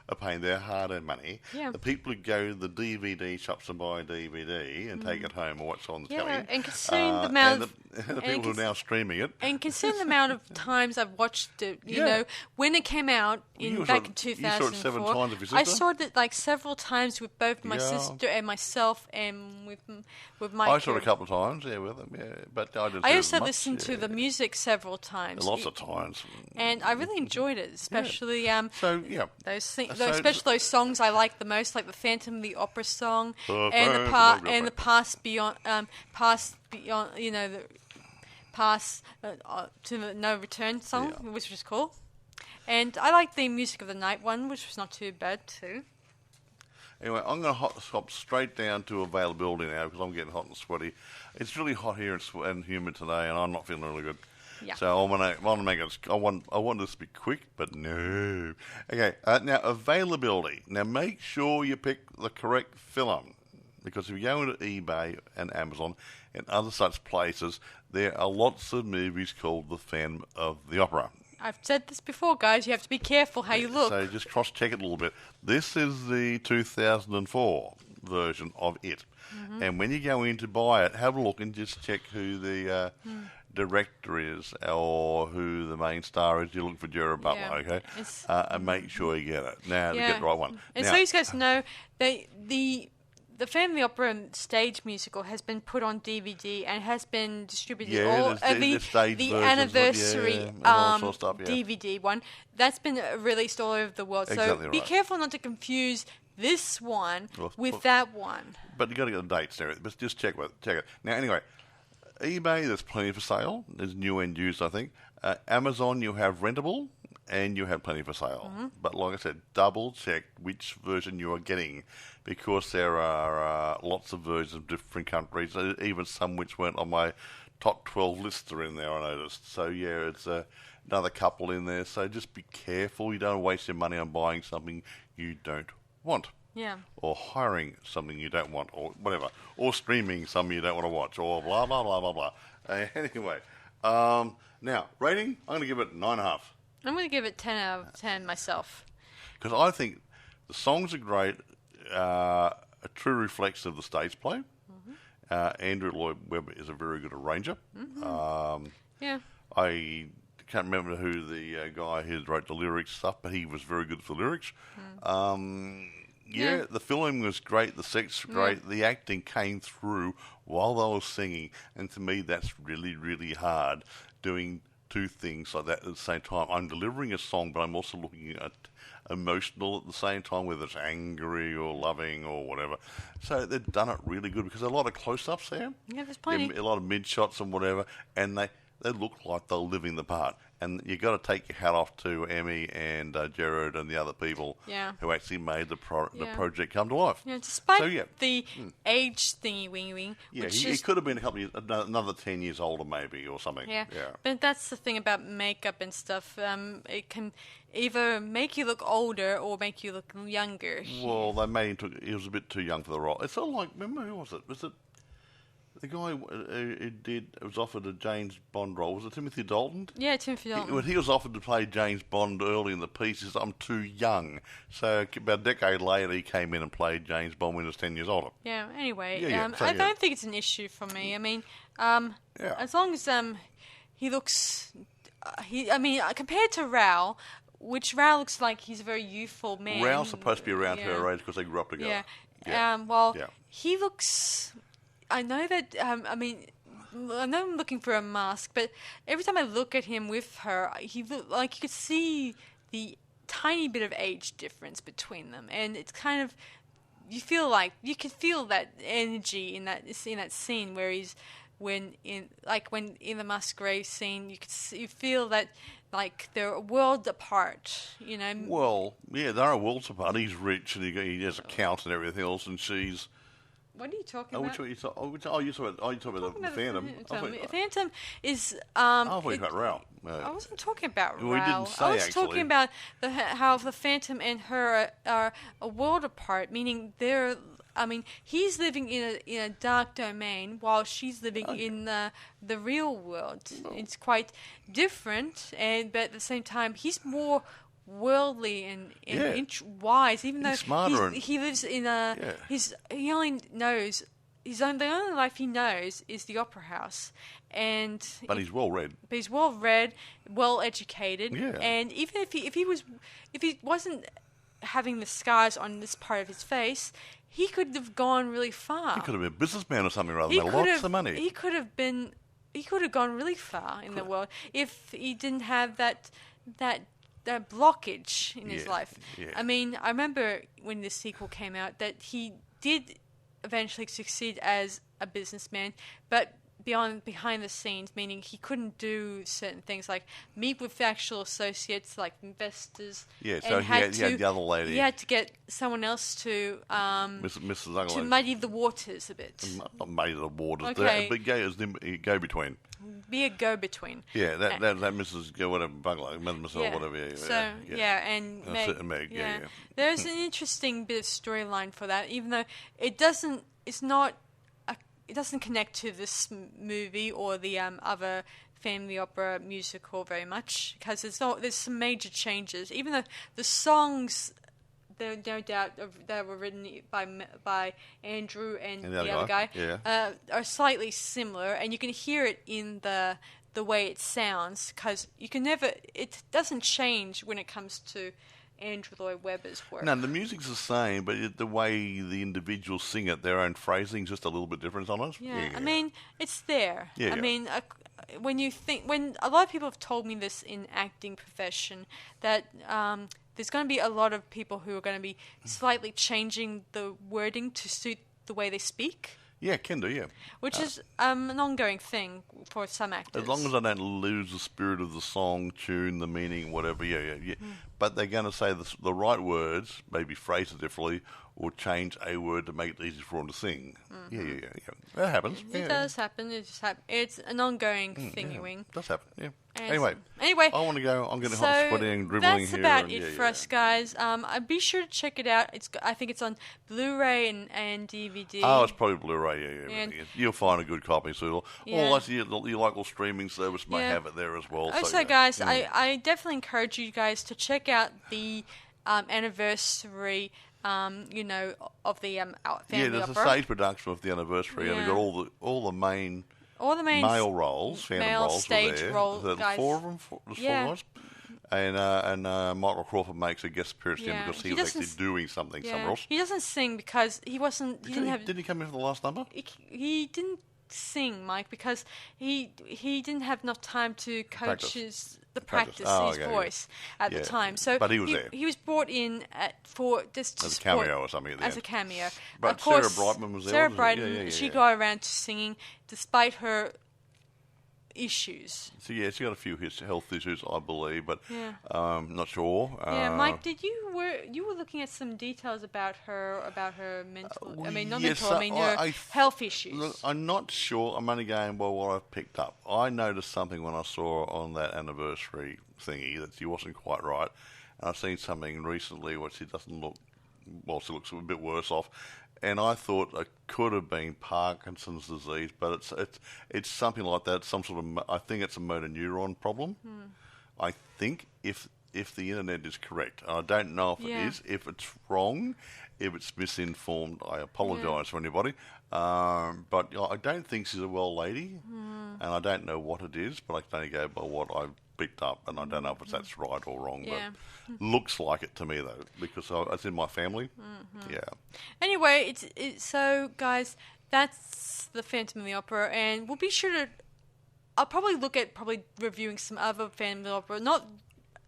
Speaker 2: are paying their hard-earned money.
Speaker 1: Yeah.
Speaker 2: The people who go to the DVD shops and buy a DVD and take it home and watch it on the telly.
Speaker 1: And considering the amount
Speaker 2: and the people who are now streaming it.
Speaker 1: And considering the amount of times I've watched it, you know, when it came out back in 2004,
Speaker 2: you saw it 7 times with your sister?
Speaker 1: I saw it like several times with both my sister and myself, and with my.
Speaker 2: I saw it a couple of times, with them, but I didn't.
Speaker 1: I also listened to the music several times.
Speaker 2: Lots of times.
Speaker 1: And I really enjoyed it, especially
Speaker 2: especially
Speaker 1: those songs I like the most, like the Phantom of the Opera song and the Past Beyond, you know, the Past to the No Return song, which was cool. And I like the Music of the Night one, which was not too bad too.
Speaker 2: Anyway, I'm going to hop straight down to availability now because I'm getting hot and sweaty. It's really hot here and humid today, and I'm not feeling really good.
Speaker 1: Yeah.
Speaker 2: So I want to make it. I want this to be quick, but no. Okay. Now availability. Now make sure you pick the correct film, because if you go into eBay and Amazon and other such places, there are lots of movies called The Phantom of the Opera.
Speaker 1: I've said this before, guys. You have to be careful how you look.
Speaker 2: So just cross-check it a little bit. This is the 2004 version of it. Mm-hmm. And when you go in to buy it, have a look and just check who the director is or who the main star is. You're looking for Gerard Butler, okay? And make sure you get it. Now, to get the right one.
Speaker 1: And so you guys know, the Phantom of the Opera stage musical has been put on DVD and has been distributed. The anniversary DVD one that's been released all over the world.
Speaker 2: Exactly
Speaker 1: so be careful not to confuse this one with that one.
Speaker 2: But you got to get the dates there. But just check it. Now, anyway, eBay, there's plenty for sale. There's new and used, I think. Amazon, you have rentable. And you have plenty for sale. Mm-hmm. But like I said, double check which version you are getting, because there are lots of versions of different countries, even some which weren't on my top 12 list are in there, I noticed. So yeah, it's another couple in there. So just be careful. You don't waste your money on buying something you don't want.
Speaker 1: Yeah.
Speaker 2: Or hiring something you don't want, or whatever. Or streaming something you don't want to watch, or blah, blah, blah, blah, blah. Anyway, now, rating, I'm going to give it 9.5.
Speaker 1: I'm going to give it 10 out of 10 myself.
Speaker 2: Because I think the songs are great, a true reflection of the stage play. Mm-hmm. Andrew Lloyd Webber is a very good arranger. Mm-hmm. I can't remember who the guy who wrote the lyrics stuff, but he was very good for the lyrics. Mm. The filming was great, the sex was great, the acting came through while they were singing, and to me that's really, really hard, doing two things like that at the same time. I'm delivering a song, but I'm also looking at emotional at the same time, whether it's angry or loving or whatever. So they've done it really good, because there's a lot of close-ups there.
Speaker 1: Yeah, there's plenty.
Speaker 2: A lot of mid-shots and whatever, and they look like they're living the part. And you got to take your hat off to Emmy and Gerard and the other people who actually made the project come to life.
Speaker 1: Yeah, despite the age thingy-wingy.
Speaker 2: Yeah, he could have been a couple of years, another 10 years older maybe or something. Yeah,
Speaker 1: but that's the thing about makeup and stuff. It can either make you look older or make you look younger.
Speaker 2: Well, they made he was a bit too young for the role. It's sort of like, remember who was it? Was it the guy who was offered a James Bond role? Was it Timothy Dalton?
Speaker 1: Yeah, Timothy Dalton.
Speaker 2: When he was offered to play James Bond early in the piece, he said, I'm too young. So about a decade later, he came in and played James Bond when he was 10 years older.
Speaker 1: Yeah, anyway, I don't think it's an issue for me. I mean, as long as he looks... compared to Rao, which Rao looks like he's a very youthful man.
Speaker 2: Rao's supposed to be around her age because they grew up together.
Speaker 1: He looks... I know that, I know I'm looking for a mask, but every time I look at him with her, he like you could see the tiny bit of age difference between them, and it's kind of you can feel that energy in that scene where he's when in the masquerade scene, you feel that like they're a world apart, you know.
Speaker 2: Well, yeah, they're a world apart. He's rich and he has accounts and everything else, and she's.
Speaker 1: What are you talking about?
Speaker 2: You're talking about the Phantom.
Speaker 1: Phantom is.
Speaker 2: I thought about Raoul.
Speaker 1: I wasn't talking about Raoul.
Speaker 2: We didn't say,
Speaker 1: I was
Speaker 2: actually.
Speaker 1: talking about how the Phantom and her are a world apart, meaning they're. I mean, he's living in a dark domain while she's living in the real world. Oh. It's quite different, but at the same time, he's more worldly and wise. Even
Speaker 2: he's
Speaker 1: though
Speaker 2: smarter
Speaker 1: he lives in a, he only knows the only life he knows is the opera house, but
Speaker 2: he's well read.
Speaker 1: But he's well read, well educated,
Speaker 2: yeah.
Speaker 1: And even if he wasn't having the scars on this part of his face, he could have gone really far.
Speaker 2: He could have been a businessman or something rather than lots of money.
Speaker 1: He could have gone really far in the world if he didn't have that blockage in his life.
Speaker 2: Yeah.
Speaker 1: I mean, I remember when the sequel came out that he did eventually succeed as a businessman, but behind the scenes, meaning he couldn't do certain things like meet with actual associates like investors.
Speaker 2: Yeah, so he had the other lady.
Speaker 1: He had to get someone else to
Speaker 2: Mrs. Ugly.
Speaker 1: to muddy the waters a bit.
Speaker 2: Not muddy the waters.
Speaker 1: Okay.
Speaker 2: But go between.
Speaker 1: Be a go-between.
Speaker 2: Yeah, that Mrs. Whatever Bugler, Mrs.
Speaker 1: Yeah.
Speaker 2: Whatever. Yeah,
Speaker 1: so
Speaker 2: and Meg. Yeah.
Speaker 1: There's an interesting bit of storyline for that, even though it doesn't connect to this movie or the other family opera musical very much, because there's some major changes. Even though the songs, there no doubt that were written by Andrew and the other guy, are slightly similar, and you can hear it in the way it sounds, because it doesn't change when it comes to Andrew Lloyd Webber's work.
Speaker 2: No, the music's the same, but the way the individuals sing it, their own phrasing's just a little bit different on it.
Speaker 1: Yeah, I mean, it's there.
Speaker 2: Yeah,
Speaker 1: I mean, when a lot of people have told me this in acting profession, that there's going to be a lot of people who are going to be slightly changing the wording to suit the way they speak.
Speaker 2: Yeah, can do, yeah.
Speaker 1: Which is an ongoing thing for some actors.
Speaker 2: As long as I don't lose the spirit of the song, tune, the meaning, whatever, yeah. But they're going to say the right words, maybe phrase it differently, or change a word to make it easy for them to sing. Mm-hmm. Yeah. That happens.
Speaker 1: It does happen. It's an ongoing thing.
Speaker 2: It does happen, yeah.
Speaker 1: Anyway,
Speaker 2: I want to go. I'm getting hot, sweaty, and dribbling
Speaker 1: here. That's about it for us, guys. Be sure to check it out. I think it's on Blu-ray and DVD.
Speaker 2: Oh, it's probably Blu-ray. Yeah. You'll find a good copy, so your local streaming service may have it there as well.
Speaker 1: Guys, I definitely encourage you guys to check out the anniversary. Of the family opera.
Speaker 2: There's a stage production of the anniversary, and we've got all the main male roles, phantom roles,
Speaker 1: stage role guys.
Speaker 2: 4 of them. There's 4 of us. And Michael Crawford makes a guest appearance because he was actually doing something somewhere else.
Speaker 1: He doesn't sing because he wasn't.
Speaker 2: Didn't he come in for the last number?
Speaker 1: He didn't sing, Mike, because he didn't have enough time to coach his voice at the time. So,
Speaker 2: but he was there.
Speaker 1: He was brought in as
Speaker 2: a cameo or something.
Speaker 1: As a cameo.
Speaker 2: But
Speaker 1: of course,
Speaker 2: Sarah Brightman was there.
Speaker 1: Sarah Brightman, she got around to singing despite her issues.
Speaker 2: So she got a few health issues, I believe, but not sure.
Speaker 1: Mike, you were looking at some details about her mental. Her health issues.
Speaker 2: Look, I'm not sure. I'm only going by what I've picked up. I noticed something when I saw her on that anniversary thingy that she wasn't quite right, and I've seen something recently where she doesn't look. Well, she looks a bit worse off. And I thought it could have been Parkinson's disease, but it's something like that. Some sort of, I think it's a motor neuron problem. I think if the internet is correct, and I don't know if it is. If it's wrong, if it's misinformed, I apologise for anybody. But I don't think she's a well lady, and I don't know what it is. But I can only go by what I've picked up, and I don't know if that's right or wrong, but looks like it to me though, because it's in my family. Yeah.
Speaker 1: Anyway, so guys, that's the Phantom of the Opera, and we'll be sure to. I'll probably look at reviewing some other Phantom of the Opera, not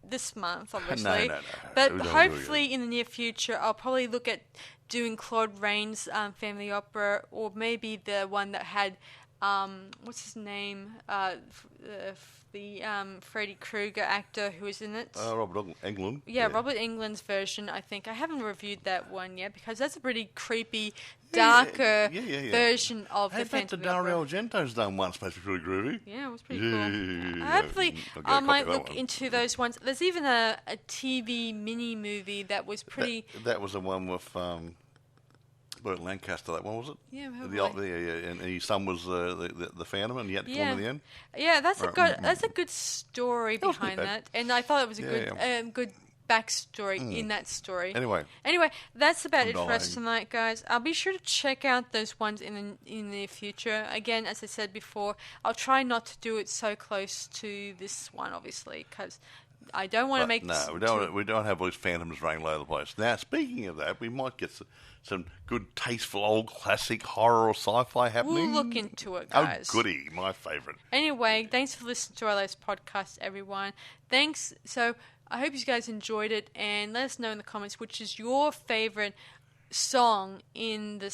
Speaker 1: this month, obviously,
Speaker 2: No.
Speaker 1: but
Speaker 2: We don't
Speaker 1: hopefully in the near future, I'll probably look at doing Claude Rains' Phantom of the Opera, or maybe the one that had what's his name, the Freddy Krueger actor who was in it.
Speaker 2: Robert Englund.
Speaker 1: Yeah, Robert Englund's version, I think. I haven't reviewed that one yet because that's a pretty creepy, darker version of the Phantom of the Opera.
Speaker 2: Dario Argento's done one, supposed to be pretty groovy.
Speaker 1: Yeah, it was pretty cool. Hopefully, I might look into those ones. There's even a TV mini movie that was pretty.
Speaker 2: That was the one with Burt Lancaster. That one was it?
Speaker 1: Yeah,
Speaker 2: and his son was the Phantom, and he had to kill him in the end.
Speaker 1: Yeah, that's a good story behind that, and I thought it was a good backstory in that story. Anyway, that's about it for us tonight, guys. I'll be sure to check out those ones in the near future. Again, as I said before, I'll try not to do it so close to this one, obviously, because I don't want to make.
Speaker 2: No, we don't have all these phantoms running all over the place. Now, speaking of that, we might get some good, tasteful, old classic horror or sci-fi happening.
Speaker 1: We'll look into it, guys.
Speaker 2: Oh, goody, my favourite.
Speaker 1: Anyway, thanks for listening to our latest podcast, everyone. Thanks. So I hope you guys enjoyed it, and let us know in the comments which is your favourite song in the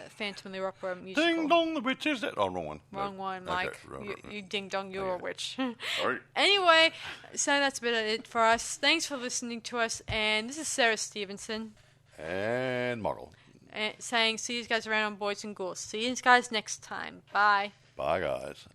Speaker 1: Phantom of the Opera musical.
Speaker 2: Ding dong, the witch is that? Oh, wrong one.
Speaker 1: Wrong one, Mike. Okay, you ding dong, you're a witch.
Speaker 2: Sorry.
Speaker 1: Anyway, so that's about it for us. Thanks for listening to us, and this is Sarah Stephenson.
Speaker 2: And Model.
Speaker 1: Saying, see you guys around on Boys and Ghouls. See you guys next time. Bye.
Speaker 2: Bye, guys.